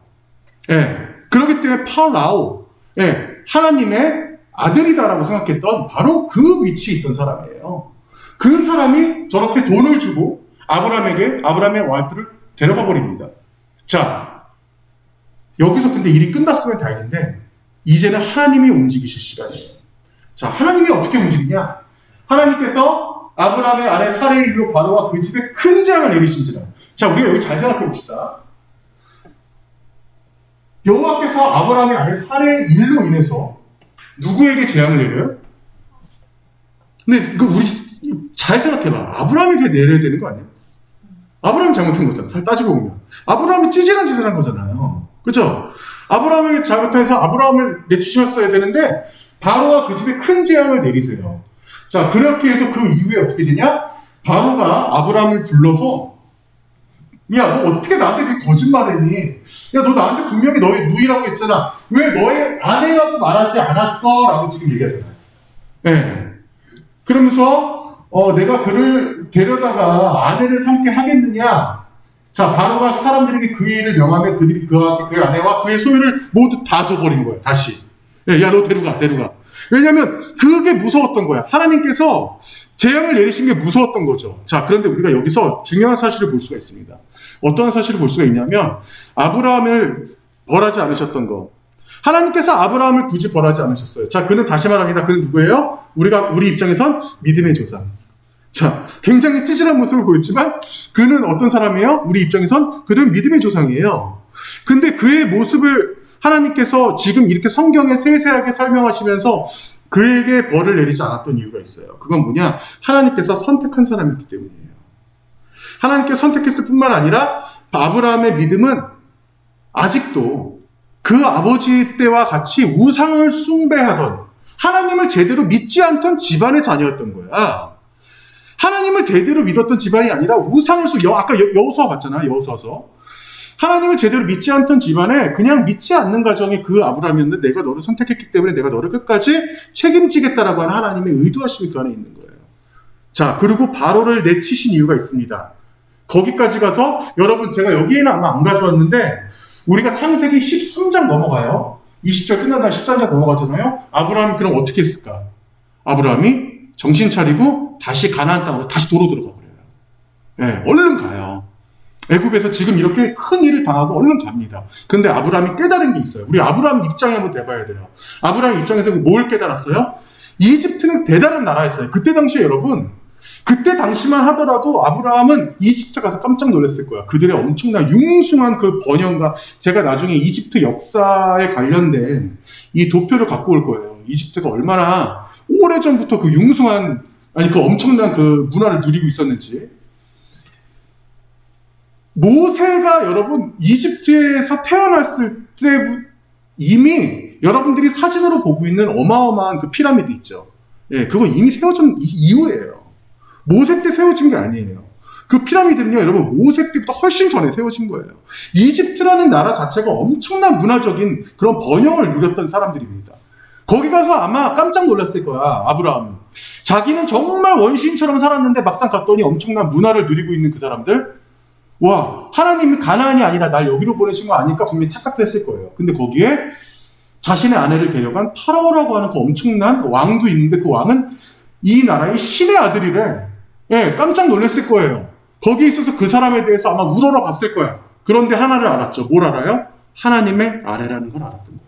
예, 그렇기 때문에 파라오, 예, 하나님의 아들이다라고 생각했던 바로 그 위치에 있던 사람이에요. 그 사람이 저렇게 돈을 주고 아브라함의 와이프를 데려가 버립니다. 자, 여기서 근데 일이 끝났으면 다행인데 이제는 하나님이 움직이실 시간이에요. 자, 하나님이 어떻게 움직이냐? 하나님께서 아브라함의 아내 사레의 일로 바로와 그 집에 큰 재앙을 내리신지라. 자, 우리가 여기 잘 생각해 봅시다. 여호와께서 아브라함의 아내 사레의 일로 인해서 누구에게 재앙을 내려요? 근데 우리 잘 생각해봐. 아브라함에게 내려야 되는 거 아니에요? 아브라함이 잘못한 거잖아. 잘 따지고 보면. 아브라함이 찌질한 짓을 한 거잖아요. 그죠? 아브라함에게 잘못해서 아브라함을 내치셨어야 되는데 바로가 그 집에 큰 재앙을 내리세요. 자, 그렇게 해서 그 이후에 어떻게 되냐? 바로가 아브라함을 불러서 야, 너 어떻게 나한테 그렇게 거짓말했니? 야, 너 나한테 분명히 너의 누이라고 했잖아. 왜 너의 아내라고 말하지 않았어? 라고 지금 얘기하잖아요. 네. 그러면서 내가 그를 데려다가 아내를 삼게 하겠느냐? 자, 바로가 사람들에게 그 일을 명하며 그들이 그와 그의 아내와 그의 소유를 모두 다 줘버린 거예요. 다시. 야, 너 데려가. 왜냐하면 그게 무서웠던 거야. 하나님께서 재앙을 내리신 게 무서웠던 거죠. 자, 그런데 우리가 여기서 중요한 사실을 볼 수가 있습니다. 어떤 사실을 볼 수가 있냐면 아브라함을 벌하지 않으셨던 거. 하나님께서 아브라함을 굳이 벌하지 않으셨어요. 자, 그는 다시 말합니다. 그는 누구예요? 우리 입장에선 믿음의 조상. 자, 굉장히 찌질한 모습을 보였지만 그는 어떤 사람이에요? 우리 입장에선 그는 믿음의 조상이에요. 근데 그의 모습을 하나님께서 지금 이렇게 성경에 세세하게 설명하시면서 그에게 벌을 내리지 않았던 이유가 있어요. 그건 뭐냐? 하나님께서 선택한 사람이기 때문이에요. 하나님께서 선택했을 뿐만 아니라 아브라함의 믿음은 아직도 그 아버지 때와 같이 우상을 숭배하던, 하나님을 제대로 믿지 않던 집안의 자녀였던 거야. 하나님을 대대로 믿었던 집안이 아니라 우상을 아까 여호수아 봤잖아요. 여호수아서 하나님을 제대로 믿지 않던 집안에 그냥 믿지 않는 가정의 그 아브라함이었는데, 내가 너를 선택했기 때문에 내가 너를 끝까지 책임지겠다라고 하는 하나님의 의도하심이 그 안에 있는 거예요. 자, 그리고 바로를 내치신 이유가 있습니다. 거기까지 가서 여러분, 제가 여기에는 아마 안 가져왔는데 우리가 창세기 13장 넘어가요. 20절 끝난 다음에 13장 넘어가잖아요. 아브라함이 그럼 어떻게 했을까? 아브라함이 정신 차리고 다시 가나안 땅으로 다시 도로 들어가 버려요. 네, 얼른 가요. 애굽에서 지금 이렇게 큰 일을 당하고 얼른 갑니다. 근데 아브라함이 깨달은 게 있어요. 우리 아브라함 입장에 한번 대봐야 돼요. 아브라함 입장에서 뭘 깨달았어요? 이집트는 대단한 나라였어요. 그때 당시에 여러분, 그때 당시만 하더라도 아브라함은 이집트 가서 깜짝 놀랐을 거야. 그들의 엄청난 융숭한 그 번영과, 제가 나중에 이집트 역사에 관련된 이 도표를 갖고 올 거예요. 이집트가 얼마나 오래전부터 그 융숭한, 그 엄청난 그 문화를 누리고 있었는지. 모세가 여러분 이집트에서 태어났을 때 이미 여러분들이 사진으로 보고 있는 어마어마한 그 피라미드 있죠. 예, 그거 이미 세워진 이후예요. 모세 때 세워진 게 아니에요. 그 피라미드는요, 여러분 모세 때부터 훨씬 전에 세워진 거예요. 이집트라는 나라 자체가 엄청난 문화적인 그런 번영을 누렸던 사람들입니다. 거기 가서 아마 깜짝 놀랐을 거야, 아브라함은. 자기는 정말 원시인처럼 살았는데 막상 갔더니 엄청난 문화를 누리고 있는 그 사람들. 와, 하나님이 가나안이 아니라 날 여기로 보내신 거 아닐까 분명히 착각도 했을 거예요. 근데 거기에 자신의 아내를 데려간 파라오라고 하는 그 엄청난 왕도 있는데, 그 왕은 이 나라의 신의 아들이래. 예, 깜짝 놀랐을 거예요. 거기에 있어서 그 사람에 대해서 아마 우러러 봤을 거야. 그런데 하나를 알았죠. 뭘 알아요? 하나님의 아래라는 걸 알았던 거예요.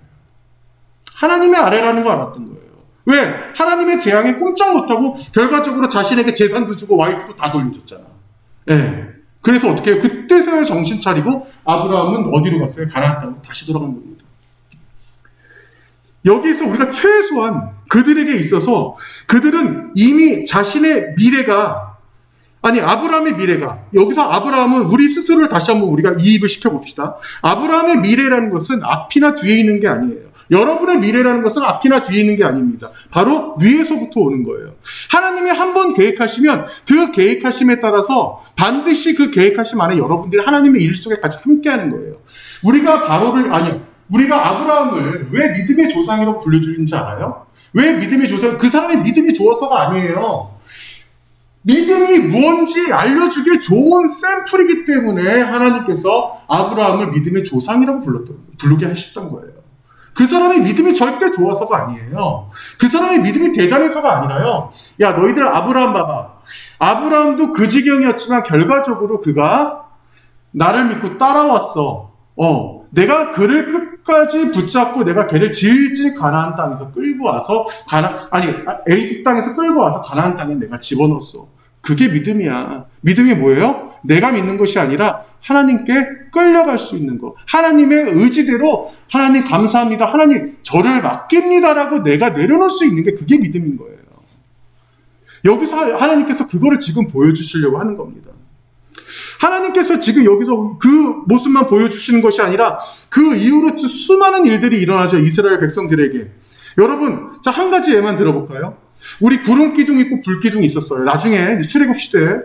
하나님의 아래라는 걸 알았던 거예요. 왜? 하나님의 재앙에 꼼짝 못하고 결과적으로 자신에게 재산도 주고 와이프도 다 돌려줬잖아. 예. 그래서 어떻게 해요? 그때서야 정신 차리고 아브라함은 어디로 갔어요? 가나안 땅으로 다시 돌아간 겁니다. 여기서 우리가 최소한 그들에게 있어서, 그들은 이미 자신의 미래가, 아브라함의 미래가, 여기서 아브라함은 우리 스스로를 다시 한번 우리가 이입을 시켜봅시다. 아브라함의 미래라는 것은 앞이나 뒤에 있는 게 아니에요. 여러분의 미래라는 것은 앞이나 뒤에 있는 게 아닙니다. 바로 위에서부터 오는 거예요. 하나님이 한 번 계획하시면 그 계획하심에 따라서 반드시 그 계획하심 안에 여러분들이 하나님의 일 속에 같이 함께하는 거예요. 우리가 우리가 아브라함을 왜 믿음의 조상이라고 불러주는지 알아요? 왜 믿음의 조상? 그 사람의 믿음이 좋아서가 아니에요. 믿음이 뭔지 알려주기에 좋은 샘플이기 때문에 하나님께서 아브라함을 믿음의 조상이라고 부르게 하셨던 거예요. 그 사람의 믿음이 절대 좋아서가 아니에요. 그 사람의 믿음이 대단해서가 아니라요. 야, 너희들 아브라함 봐봐. 아브라함도 그 지경이었지만 결과적으로 그가 나를 믿고 따라왔어. 내가 그를 끝까지 붙잡고 내가 걔를 질질 가나안 땅에서 끌고 와서 애굽 땅에서 끌고 와서 가나안 땅에 내가 집어넣었어. 그게 믿음이야. 믿음이 뭐예요? 내가 믿는 것이 아니라 하나님께 끌려갈 수 있는 것. 하나님의 의지대로, 하나님 감사합니다, 하나님 저를 맡깁니다라고 내가 내려놓을 수 있는 게, 그게 믿음인 거예요. 여기서 하나님께서 그거를 지금 보여주시려고 하는 겁니다. 하나님께서 지금 여기서 그 모습만 보여주시는 것이 아니라 그 이후로 수많은 일들이 일어나죠. 이스라엘 백성들에게. 여러분, 자, 한 가지 예만 들어볼까요? 우리 구름 기둥 있고 불 기둥이 있었어요. 나중에 출애굽 시대에.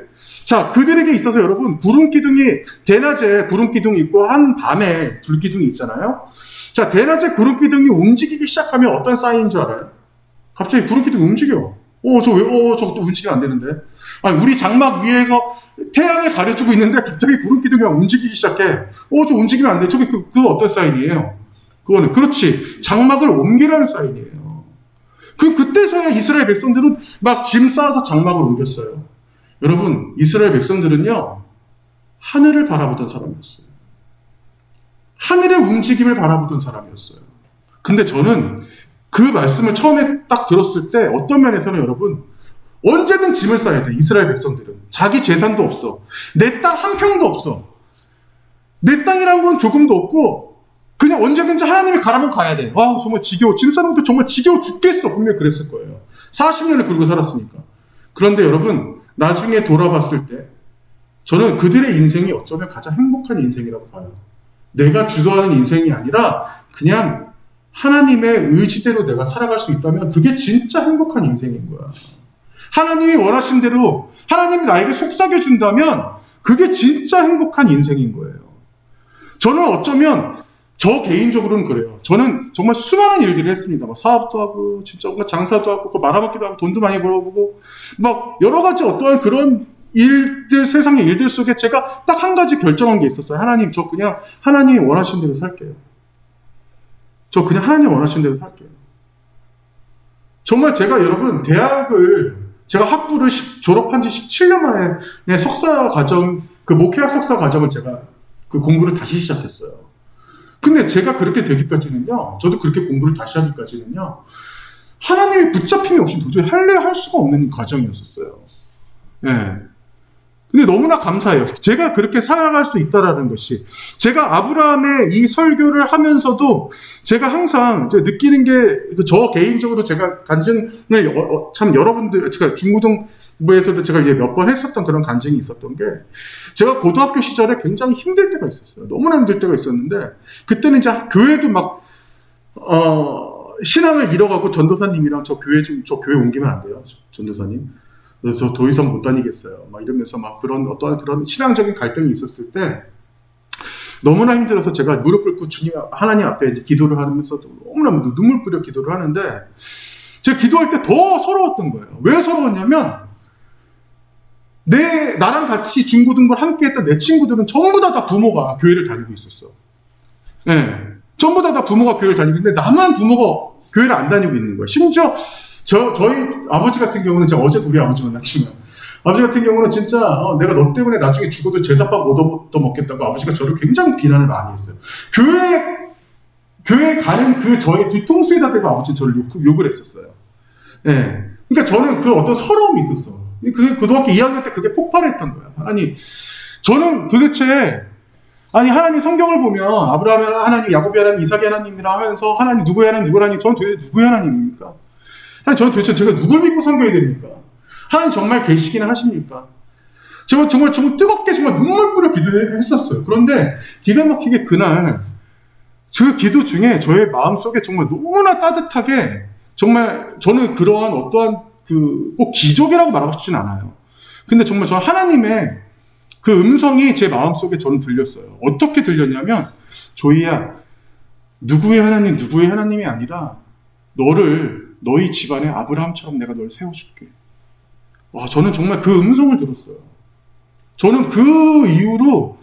자, 그들에게 있어서 여러분, 구름 기둥이, 대낮에 구름 기둥이 있고 한 밤에 불 기둥이 있잖아요. 자, 대낮에 구름 기둥이 움직이기 시작하면 어떤 사인인 줄 알아요? 갑자기 구름 기둥이 움직여. 저것도 움직이면 안 되는데. 우리 장막 위에서 태양을 가려주고 있는데 갑자기 구름 기둥이 움직이기 시작해. 저 움직이면 안 돼. 저게 그 어떤 사인이에요? 그거는, 그렇지, 장막을 옮기라는 사인이에요. 그때서야 이스라엘 백성들은 막 짐 싸서 장막을 옮겼어요. 여러분, 이스라엘 백성들은요, 하늘을 바라보던 사람이었어요. 하늘의 움직임을 바라보던 사람이었어요. 근데 저는 그 말씀을 처음에 딱 들었을 때 어떤 면에서는 여러분, 언제든 짐을 싸야 돼. 이스라엘 백성들은. 자기 재산도 없어. 내 땅 한 평도 없어. 내 땅이라는 건 조금도 없고 그냥 언제든지 하나님이 가라면 가야 돼. 와, 정말 지겨워. 짐 싸는 것도 정말 지겨워 죽겠어. 분명히 그랬을 거예요. 40년을 그러고 살았으니까. 그런데 여러분, 나중에 돌아봤을 때 저는 그들의 인생이 어쩌면 가장 행복한 인생이라고 봐요. 내가 주도하는 인생이 아니라 그냥 하나님의 의지대로 내가 살아갈 수 있다면 그게 진짜 행복한 인생인 거야. 하나님이 원하신 대로 하나님이 나에게 속삭여준다면 그게 진짜 행복한 인생인 거예요. 저는 어쩌면 저 개인적으로는 그래요. 저는 정말 수많은 일들을 했습니다. 막 사업도 하고, 진짜 뭔가 장사도 하고, 말아먹기도 하고, 돈도 많이 벌어보고, 막 여러 가지 어떠한 그런 일들, 세상의 일들 속에 제가 딱 한 가지 결정한 게 있었어요. 하나님, 저 그냥 하나님이 원하신 대로 살게요. 저 그냥 하나님 원하신 대로 살게요. 정말 제가 여러분, 제가 학부를 졸업한 지 17년 만에 석사 과정, 그 목회학 석사 과정을 제가 그 공부를 다시 시작했어요. 근데 제가 그렇게 되기까지는요, 저도 그렇게 공부를 다시 하기까지는요, 하나님의 붙잡힘이 없이 도저히 할 수가 없는 과정이었었어요. 예. 근데 너무나 감사해요. 제가 그렇게 살아갈 수 있다라는 것이. 제가 아브라함의 이 설교를 하면서도 제가 항상 느끼는 게, 저 개인적으로 제가 간증을 참 여러분들, 제가 중고등부에서도 제가 몇 번 했었던 그런 간증이 있었던 게, 제가 고등학교 시절에 굉장히 힘들 때가 있었어요. 너무나 힘들 때가 있었는데, 그때는 이제 교회도 막, 신앙을 잃어가고 전도사님이랑 저 교회 옮기면 안 돼요. 전도사님. 저 더 이상 못 다니겠어요. 막 이러면서 막 어떠한 그런 신앙적인 갈등이 있었을 때 너무나 힘들어서 제가 무릎 꿇고 하나님 앞에 이제 기도를 하면서도 너무나 눈물 뿌려 기도를 하는데 제가 기도할 때 더 서러웠던 거예요. 왜 서러웠냐면 나랑 같이 중고등부를 함께 했던 내 친구들은 전부 다 부모가 교회를 다니고 있었어. 네. 전부 다 부모가 교회를 다니고 있는데 나만 부모가 교회를 안 다니고 있는 거예요. 심지어 저희 아버지 같은 경우는 제가 어제 우리 아버지 만났지만 아버지 같은 경우는 진짜 내가 너 때문에 나중에 죽어도 제사밥 못 얻어먹겠다고 아버지가 저를 굉장히 비난을 많이 했어요. 교회 가는 그 저의 뒤통수에다 대고 아버지는 저를 욕을 했었어요. 네. 그러니까 저는 그 어떤 서러움이 있었어. 그게 고등학교 2학년 때 그게 폭발했던 거야. 저는 도대체 하나님 성경을 보면 아브라함의 하나님, 야곱의 하나님, 이삭의 하나님이라 하면서 하나님 누구의 하나님, 저는 도대체 누구의 하나님입니까? 저는 도대체 제가 누굴 믿고 섬겨야 됩니까? 하나님 정말 계시기는 하십니까? 제가 정말 뜨겁게 정말 눈물 뿌려 기도했었어요. 그런데 기가 막히게 그날 그 기도 중에 저의 마음속에 정말 너무나 따뜻하게 정말 저는 그러한 어떠한 꼭 기적이라고 말하고 싶진 않아요. 근데 정말 저 하나님의 그 음성이 제 마음속에 저는 들렸어요. 어떻게 들렸냐면 조이야, 누구의 하나님이 아니라 너희 집안에 아브라함처럼 내가 널 세워줄게. 와, 저는 정말 그 음성을 들었어요. 저는 그 이후로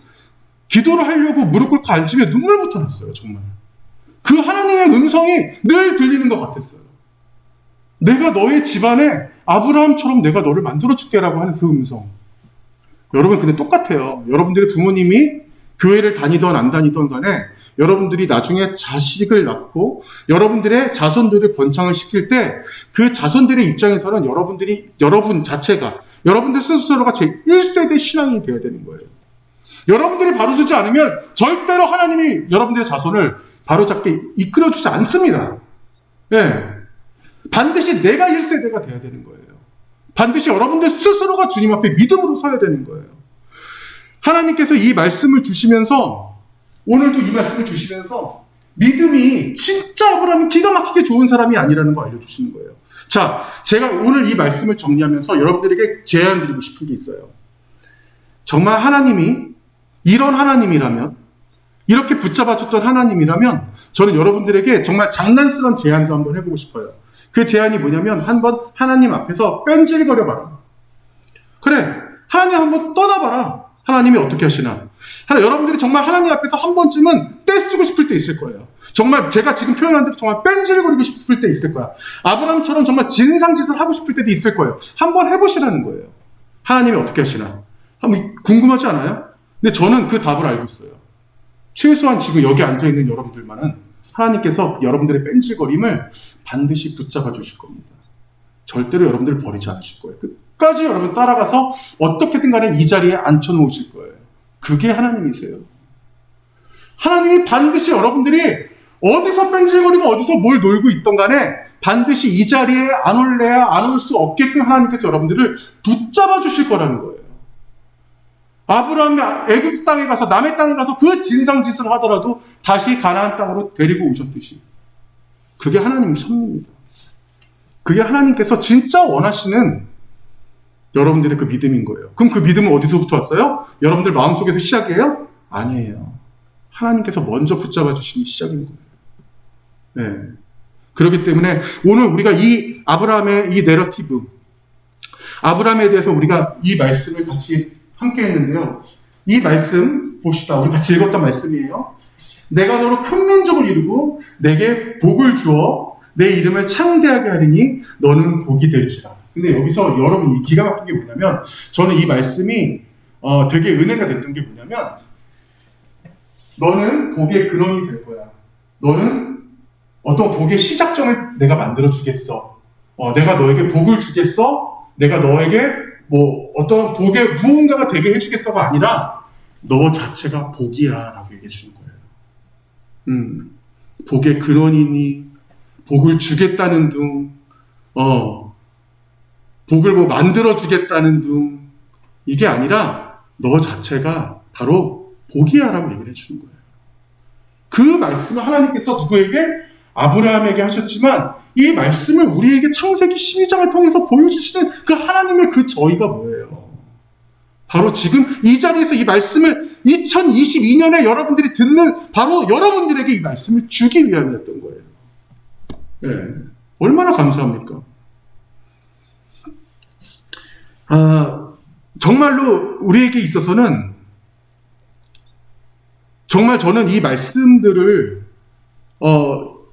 기도를 하려고 무릎 꿇고 앉으면 눈물부터 났어요, 정말. 그 하나님의 음성이 늘 들리는 것 같았어요. 내가 너의 집안에 아브라함처럼 내가 너를 만들어줄게라고 하는 그 음성. 여러분, 근데 똑같아요. 여러분들의 부모님이 교회를 다니던 안 다니던 간에 여러분들이 나중에 자식을 낳고 여러분들의 자손들을 번창을 시킬 때 그 자손들의 입장에서는 여러분 자체가, 여러분들 스스로가 제1세대 신앙이 되어야 되는 거예요. 여러분들이 바로서지 않으면 절대로 하나님이 여러분들의 자손을 바로잡게 이끌어주지 않습니다. 네. 반드시 내가 1세대가 되어야 되는 거예요. 반드시 여러분들 스스로가 주님 앞에 믿음으로 서야 되는 거예요. 하나님께서 이 말씀을 주시면서, 오늘도 이 말씀을 주시면서 믿음이 진짜 아브라함이 기가 막히게 좋은 사람이 아니라는 거 알려주시는 거예요. 자, 제가 오늘 이 말씀을 정리하면서 여러분들에게 제안 드리고 싶은 게 있어요. 정말 하나님이 이런 하나님이라면, 이렇게 붙잡아줬던 하나님이라면 저는 여러분들에게 정말 장난스러운 제안도 한번 해보고 싶어요. 그 제안이 뭐냐면 한번 하나님 앞에서 뺀질거려봐라. 그래, 하나님 한번 떠나봐라. 하나님이 어떻게 하시나. 여러분들이 정말 하나님 앞에서 한 번쯤은 떼쓰고 싶을 때 있을 거예요. 정말 제가 지금 표현한 대로 정말 뺀질거리고 싶을 때 있을 거야. 아브라함처럼 정말 진상짓을 하고 싶을 때도 있을 거예요. 한번 해보시라는 거예요. 하나님이 어떻게 하시나. 한번 궁금하지 않아요? 근데 저는 그 답을 알고 있어요. 최소한 지금 여기 앉아있는 여러분들만은 하나님께서 여러분들의 뺀질거림을 반드시 붙잡아 주실 겁니다. 절대로 여러분들 버리지 않으실 거예요. 끝까지 여러분 따라가서 어떻게든 간에 이 자리에 앉혀놓으실 거예요. 그게 하나님이세요. 하나님이 반드시 여러분들이 어디서 뺀질거리고 어디서 뭘 놀고 있던 간에 반드시 이 자리에 안 올래야 안 올 수 없게끔 하나님께서 여러분들을 붙잡아 주실 거라는 거예요. 아브라함이 애굽 땅에 가서 남의 땅에 가서 그 진상짓을 하더라도 다시 가나안 땅으로 데리고 오셨듯이 그게 하나님의 섭리입니다. 그게 하나님께서 진짜 원하시는 여러분들의 그 믿음인 거예요. 그럼 그 믿음은 어디서부터 왔어요? 여러분들 마음속에서 시작이에요? 아니에요. 하나님께서 먼저 붙잡아 주시는 시작인 거예요. 네. 그렇기 때문에 오늘 우리가 이 아브라함의 이 내러티브, 아브라함에 대해서 우리가 이 말씀을 같이 함께 했는데요. 이 말씀 봅시다. 우리 같이 읽었던 말씀이에요. 내가 너로 큰 민족을 이루고 내게 복을 주어 내 이름을 창대하게 하리니 너는 복이 될지라. 근데 여기서 여러분 이 기가 막힌 게 뭐냐면 저는 이 말씀이 되게 은혜가 됐던 게 뭐냐면 너는 복의 근원이 될 거야. 너는 어떤 복의 시작점을 내가 만들어 주겠어. 내가 너에게 복을 주겠어. 내가 너에게 뭐 어떤 복의 무언가가 되게 해주겠어가 아니라 너 자체가 복이야 라고 얘기해 주는 거예요. 복의 근원이니 복을 주겠다는 둥, 복을 뭐 만들어 주겠다는 둥, 이게 아니라 너 자체가 바로 복이야 라고 얘기를 해주는 거예요. 그 말씀을 하나님께서 누구에게? 아브라함에게 하셨지만 이 말씀을 우리에게 창세기 12장을 통해서 보여주시는 그 하나님의 그 저희가 뭐예요? 바로 지금 이 자리에서 이 말씀을 2022년에 여러분들이 듣는 바로 여러분들에게 이 말씀을 주기 위함이었던 거예요. 네. 얼마나 감사합니까? 정말로 우리에게 있어서는 정말 저는 이 말씀들을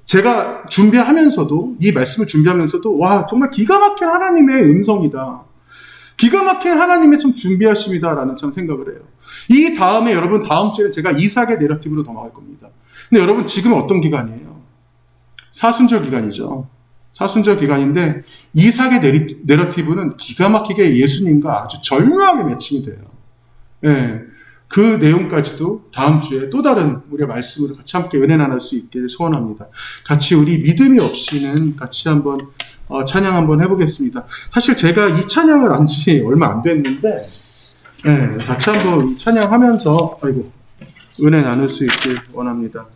제가 준비하면서도 이 말씀을 준비하면서도 와 정말 기가 막힌 하나님의 음성이다. 기가 막힌 하나님의 참 준비하심이다라는 참 생각을 해요. 이 다음에 여러분 다음 주에 제가 이삭의 내러티브로 넘어갈 겁니다. 근데 여러분 지금 어떤 기간이에요? 사순절 기간이죠. 사순절 기간인데 이삭의 내러티브는 기가 막히게 예수님과 아주 절묘하게 매칭이 돼요. 예. 그 내용까지도 다음 주에 또 다른 우리의 말씀으로 같이 함께 은혜 나눌 수 있기를 소원합니다. 같이 우리 믿음이 없이는 같이 한번 찬양 한번 해보겠습니다. 사실 제가 이 찬양을 안 지 얼마 안 됐는데 네, 같이 한번 이 찬양하면서 은혜 나눌 수 있길 원합니다.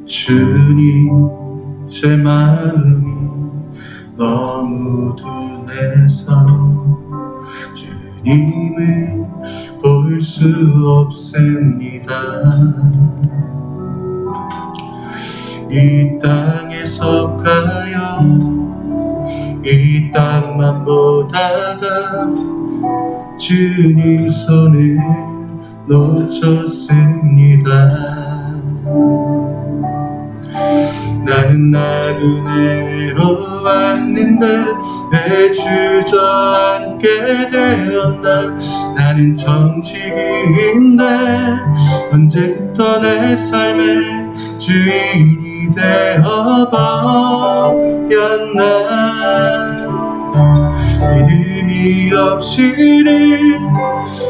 주님, 제 마음이 너무 둔해서 주님을 볼 수 없습니다. 이 땅에서 가요 이 땅만 보다가 주님 손을 놓쳤습니다. 나는 나그네로 왔는데 왜 주저앉게 되었나. 나는 정직인데 언제부터 내 삶의 주인이 되어버렸나. 믿음이 없이는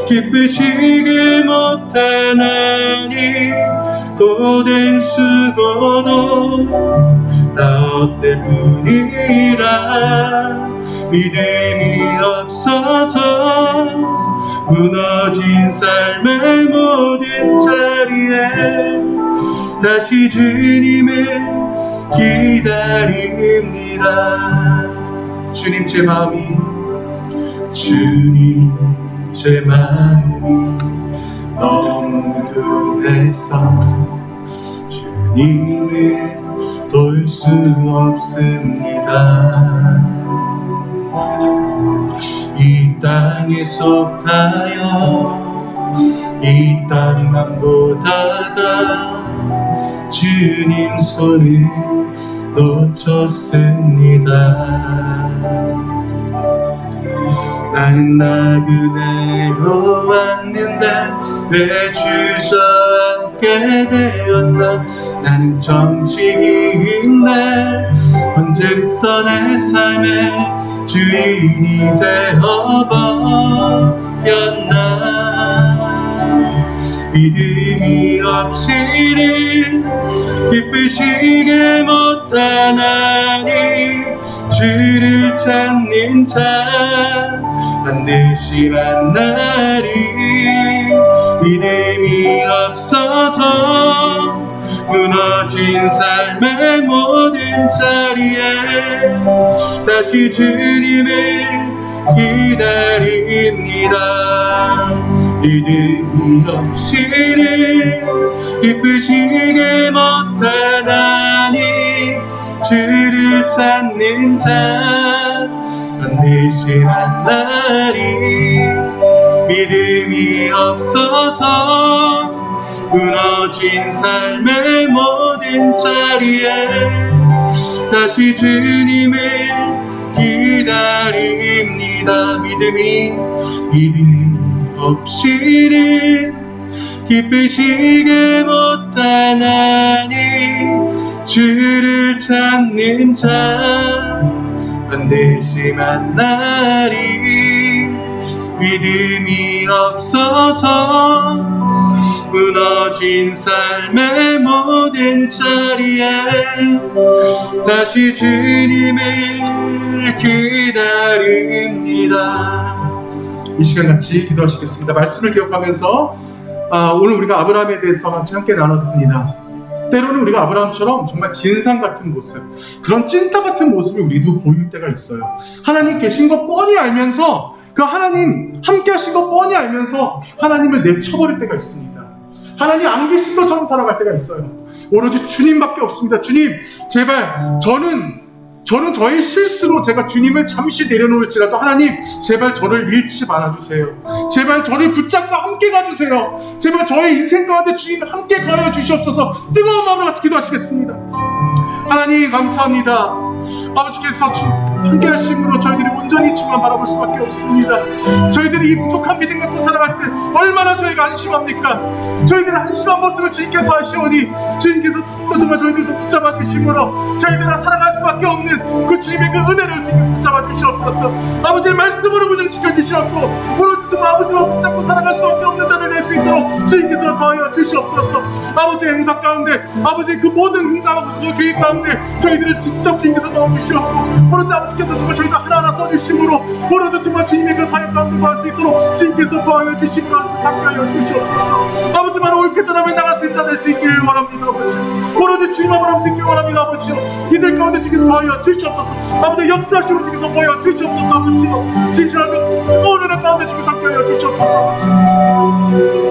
기쁘시길 못하나니 고된 수고도 나 헛될 뿐이라. 믿음이 없어서 무너진 삶의 모든 자리에 다시 주님을 기다립니다. 주님 제 마음이 너무 둔해서 주님을 볼 수 없습니다. 이 땅에 속하여 이 땅만 보다가 주님 손을 놓쳤습니다. 나는 나그네로 왔는데 왜 주저앉게 되었나. 나는 정직인데 언제부터 내 삶의 주인이 되어버렸나. 믿음이 없이는 기쁘시게 못하나니 주를 찾는 자 반드시 만나리. 믿음이 없어서 무너진 삶의 모든 자리에 다시 주님을 기다립니다. 믿음이 없이는 기쁘시게 못하나니 주를 찾는 자 반드시 만나리. 믿음이 없어서 무너진 삶의 모든 자리에 다시 주님을 기다립니다. 믿음이 없이는 기쁘시게 못하나니 주를 찾는 자 반드시 만나리. 믿음이 없어서 무너진 삶의 모든 자리에 다시 주님을 기다립니다. 이 시간 같이 기도하시겠습니다. 말씀을 기억하면서 오늘 우리가 아브라함에 대해서 함께 나눴습니다. 때로는 우리가 아브라함처럼 정말 진상 같은 모습, 그런 찐따 같은 모습을 우리도 보일 때가 있어요. 하나님 계신 거 뻔히 알면서, 그 하나님 함께 하신 거 뻔히 알면서 하나님을 내쳐버릴 때가 있습니다. 하나님 안 계신 것처럼 살아갈 때가 있어요. 오로지 주님밖에 없습니다. 주님, 제발 저는 저의 실수로 제가 주님을 잠시 내려놓을지라도 하나님 제발 저를 잃지 말아주세요. 제발 저를 붙잡고 함께 가주세요. 제발 저의 인생 가운데 주님 함께 가여 주시옵소서. 뜨거운 마음으로 같이 기도하시겠습니다. 하나님 감사합니다. 아버지께서 함께 하심으로 저희들이 온전히 주만 바라볼 수밖에 없습니다. 저희들이 이 부족한 믿음 갖고 살아갈 때 얼마나 저희가 안심합니까? 저희들의 한심한 모습을 주님께서 하시오니 주님께서 또 정말 저희들도 붙잡아 주심으로 저희들아 살아갈 수밖에 없는 그 주님의 그 은혜를 주님 붙잡아 주시옵소서. 아버지의 말씀으로 부정시켜 주시옵고 오로지 정말 아버지만 붙잡고 살아갈 수밖에 없는 자를 낼 수 있도록 주님께서 더하여 주시옵소서. 아버지의 행사 가운데 아버지의 그 모든 행사와 그 계획 가운데 저희들을 직접 주님께서 넣어주시옵고 오로지 아버지께서 정말 저희가 하나하나 써주심으로 오로지 정말 주님의 그 사역 가운데 구할 수 있도록 주님께서 더하여 주심으로 함께하여 주시옵소서. 아버지만 옳게 전하며 나갈 수 있다 될 수 있기를 원합니다. 아버지 오로지 주님만 바라볼 수 있기를 원합니다. 아버지요 이들 가운데 주님 더하여 주시옵소서. 아버지 역사하시고 주님께서 더하여 주시옵소서. 아버지요 진실한 그 뜨거운 은혜 가운데 주님께서 함께하여 주시옵소서. 아버지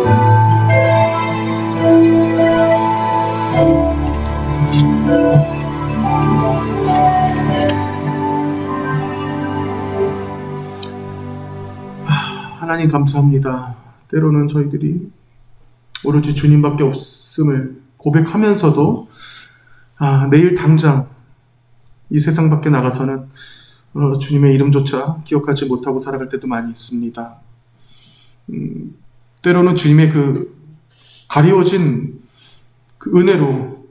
하나님 감사합니다. 때로는 저희들이 오로지 주님밖에 없음을 고백하면서도 내일 당장 이 세상 밖에 나가서는 주님의 이름조차 기억하지 못하고 살아갈 때도 많이 있습니다. 때로는 주님의 그 가리워진 그 은혜로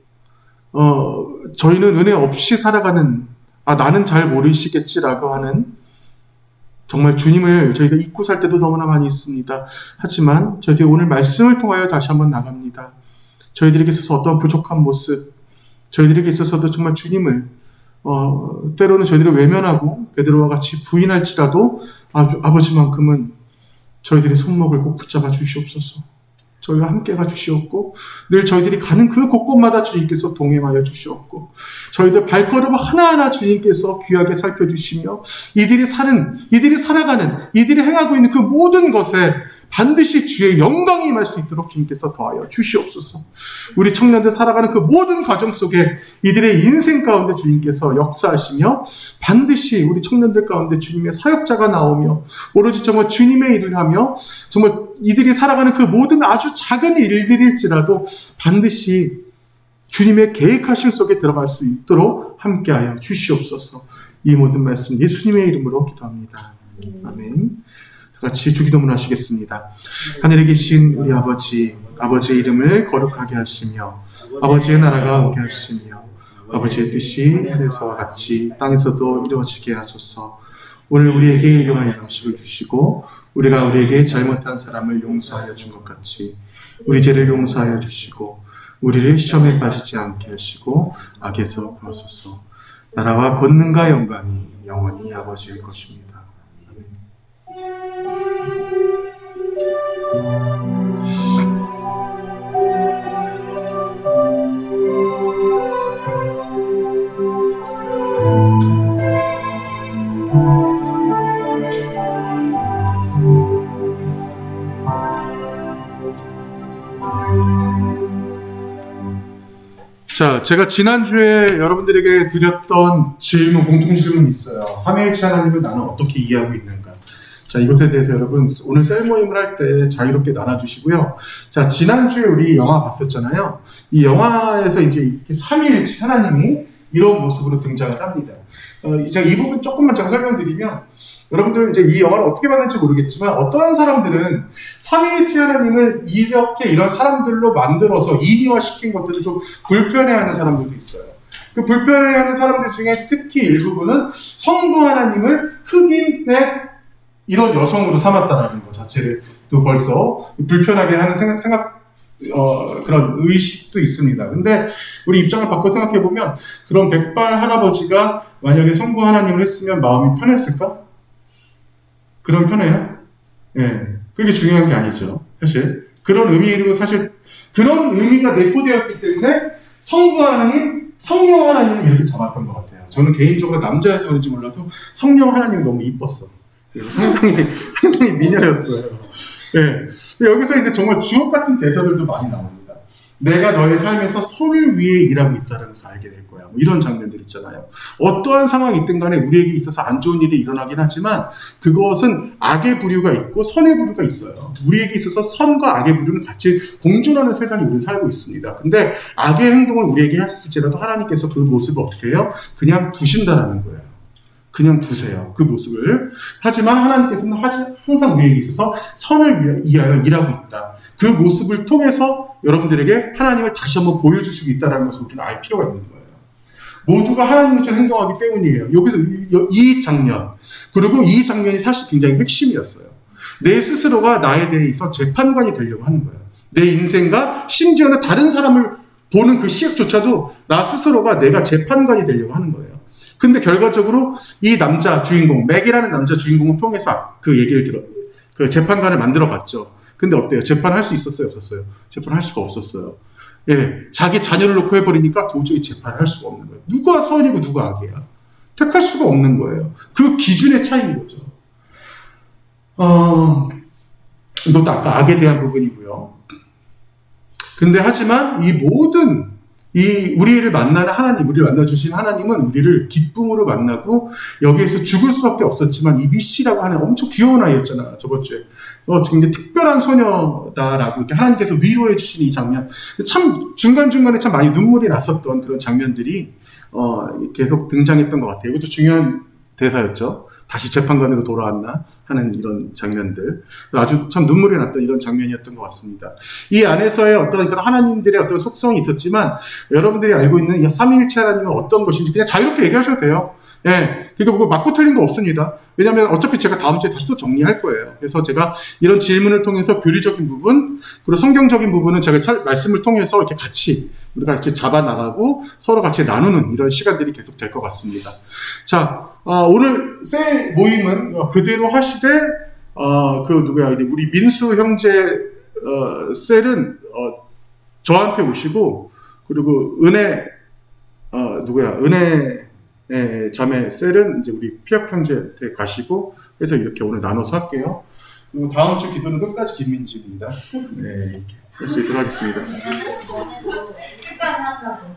저희는 은혜 없이 살아가는 나는 잘 모르시겠지라고 하는 정말 주님을 저희가 잊고 살 때도 너무나 많이 있습니다. 하지만 저희들이 오늘 말씀을 통하여 다시 한번 나갑니다. 저희들에게 있어서 어떤 부족한 모습, 저희들에게 있어서도 정말 주님을 때로는 저희들을 외면하고 베드로와 같이 부인할지라도 아버지만큼은 저희들의 손목을 꼭 붙잡아 주시옵소서. 저희와 함께 가주시옵고 늘 저희들이 가는 그 곳곳마다 주님께서 동행하여 주시옵고 저희들 발걸음 하나하나 주님께서 귀하게 살펴주시며 이들이 살아가는 이들이 행하고 있는 그 모든 것에 반드시 주의 영광이 임할 수 있도록 주님께서 더하여 주시옵소서. 우리 청년들 살아가는 그 모든 과정 속에 이들의 인생 가운데 주님께서 역사하시며 반드시 우리 청년들 가운데 주님의 사역자가 나오며 오로지 정말 주님의 일을 하며 정말 이들이 살아가는 그 모든 아주 작은 일들일지라도 반드시 주님의 계획하심 속에 들어갈 수 있도록 함께하여 주시옵소서. 이 모든 말씀 예수님의 이름으로 기도합니다. 아멘. 다 같이 주기도문 하시겠습니다. 하늘에 계신 우리 아버지, 아버지의 이름을 거룩하게 하시며 아버지의 나라가 오게 하시며 아버지의 뜻이 하늘에서와 같이 땅에서도 이루어지게 하소서. 오늘 우리에게 일용할 양식을 주시고 우리가 우리에게 잘못한 사람을 용서하여 준 것 같이 우리 죄를 용서하여 주시고 우리를 시험에 빠지지 않게 하시고 악에서 구하소서. 나라와 권능과 영광이 영원히 아버지의 것입니다. 자, 제가 지난주에 여러분들에게 드렸던 질문, 공통 질문이 있어요. 삼위일체 하나님을 나는 어떻게 이해하고 있는가? 자, 이것에 대해서 여러분 오늘 셀 모임을 할 때 자유롭게 나눠주시고요. 자, 지난주에 우리 영화 봤었잖아요. 이 영화에서 이제 이렇게 삼위일체 하나님이 이런 모습으로 등장을 합니다. 제가 이 부분 조금만 제가 설명드리면 여러분들 이제 이 영화를 어떻게 봤는지 모르겠지만 어떤 사람들은 삼위일체 하나님을 이렇게 이런 사람들로 만들어서 인위화시킨 것들을 좀 불편해하는 사람들도 있어요. 그 불편해하는 사람들 중에 특히 일부분은 성부 하나님을 흑인의 이런 여성으로 삼았다는 것 자체를 또 벌써 불편하게 하는 그런 의식도 있습니다. 근데 우리 입장을 바꿔 생각해보면 그런 백발 할아버지가 만약에 성부 하나님을 했으면 마음이 편했을까? 그런 편해요? 예. 그게 중요한 게 아니죠. 사실. 그런 의미로 사실, 그런 의미가 내포되었기 때문에 성부 하나님, 성령 하나님을 이렇게 잡았던 것 같아요. 저는 개인적으로 남자여서 그런지 몰라도 성령 하나님이 너무 이뻤어. 상당히 미녀였어요. 예. 여기서 이제 정말 주옥 같은 대사들도 많이 나옵니다. 내가 너의 삶에서 선을 위해 일하고 있다는 것을 알게 될 거야. 뭐 이런 장면들 있잖아요. 어떠한 상황이 있든 간에 우리에게 있어서 안 좋은 일이 일어나긴 하지만 그것은 악의 부류가 있고 선의 부류가 있어요. 우리에게 있어서 선과 악의 부류는 같이 공존하는 세상에 우리는 살고 있습니다. 근데 악의 행동을 우리에게 했을지라도 하나님께서 그 모습을 어떻게 해요? 그냥 두신다라는 거예요. 그냥 두세요. 그 모습을. 하지만 하나님께서는 항상 우리에게 있어서 선을 위하여 일하고 있다. 그 모습을 통해서 여러분들에게 하나님을 다시 한번 보여주시고 있다는 것을 우리는 알 필요가 있는 거예요. 모두가 하나님처럼 행동하기 때문이에요. 여기서 이 장면, 그리고 이 장면이 사실 굉장히 핵심이었어요. 내 스스로가 나에 대해서 재판관이 되려고 하는 거예요. 내 인생과 심지어는 다른 사람을 보는 그 시각조차도 나 스스로가 내가 재판관이 되려고 하는 거예요. 근데 결과적으로 이 남자 주인공, 맥이라는 남자 주인공을 통해서 그 얘기를 그 재판관을 만들어 봤죠. 근데 어때요? 재판할 수 있었어요? 없었어요? 재판할 수가 없었어요. 예. 자기 자녀를 놓고 해버리니까 도저히 재판을 할 수가 없는 거예요. 누가 선이고 누가 악이야? 택할 수가 없는 거예요. 그 기준의 차이인 거죠. 이것도 아까 악에 대한 부분이고요. 근데 하지만 이 모든 우리를 만나는 하나님, 우리를 만나주신 하나님은 우리를 기쁨으로 만나고 여기에서 죽을 수밖에 없었지만 이 미씨라고 하는 엄청 귀여운 아이였잖아, 저번주에. 굉장히 특별한 소녀다라고 이렇게 하나님께서 위로해 주시는 이 장면. 참 중간중간에 참 많이 눈물이 났었던 그런 장면들이 계속 등장했던 것 같아요. 이것도 중요한 대사였죠. 다시 재판관으로 돌아왔나 하는 이런 장면들. 아주 참 눈물이 났던 이런 장면이었던 것 같습니다. 이 안에서의 어떤 그런 하나님들의 어떤 속성이 있었지만 여러분들이 알고 있는 삼위일체 하나님은 어떤 것인지 그냥 자유롭게 얘기하셔도 돼요. 예. 그러니까 뭐 맞고 틀린 거 없습니다. 왜냐하면 어차피 제가 다음 주에 다시 또 정리할 거예요. 그래서 제가 이런 질문을 통해서 교리적인 부분, 그리고 성경적인 부분은 제가 말씀을 통해서 이렇게 같이 우리가 같이 잡아나가고 서로 같이 나누는 이런 시간들이 계속 될 것 같습니다. 자, 오늘 셀 모임은 그대로 하시되, 우리 민수 형제, 셀은, 저한테 오시고, 그리고 은혜 자매 셀은 이제 우리 피학 형제한테 가시고, 그래서 이렇게 오늘 나눠서 할게요. 그리고 다음 주 기도는 끝까지 김민지입니다. 네, 할 수 있도록 하겠습니다. 끝까지 한다고.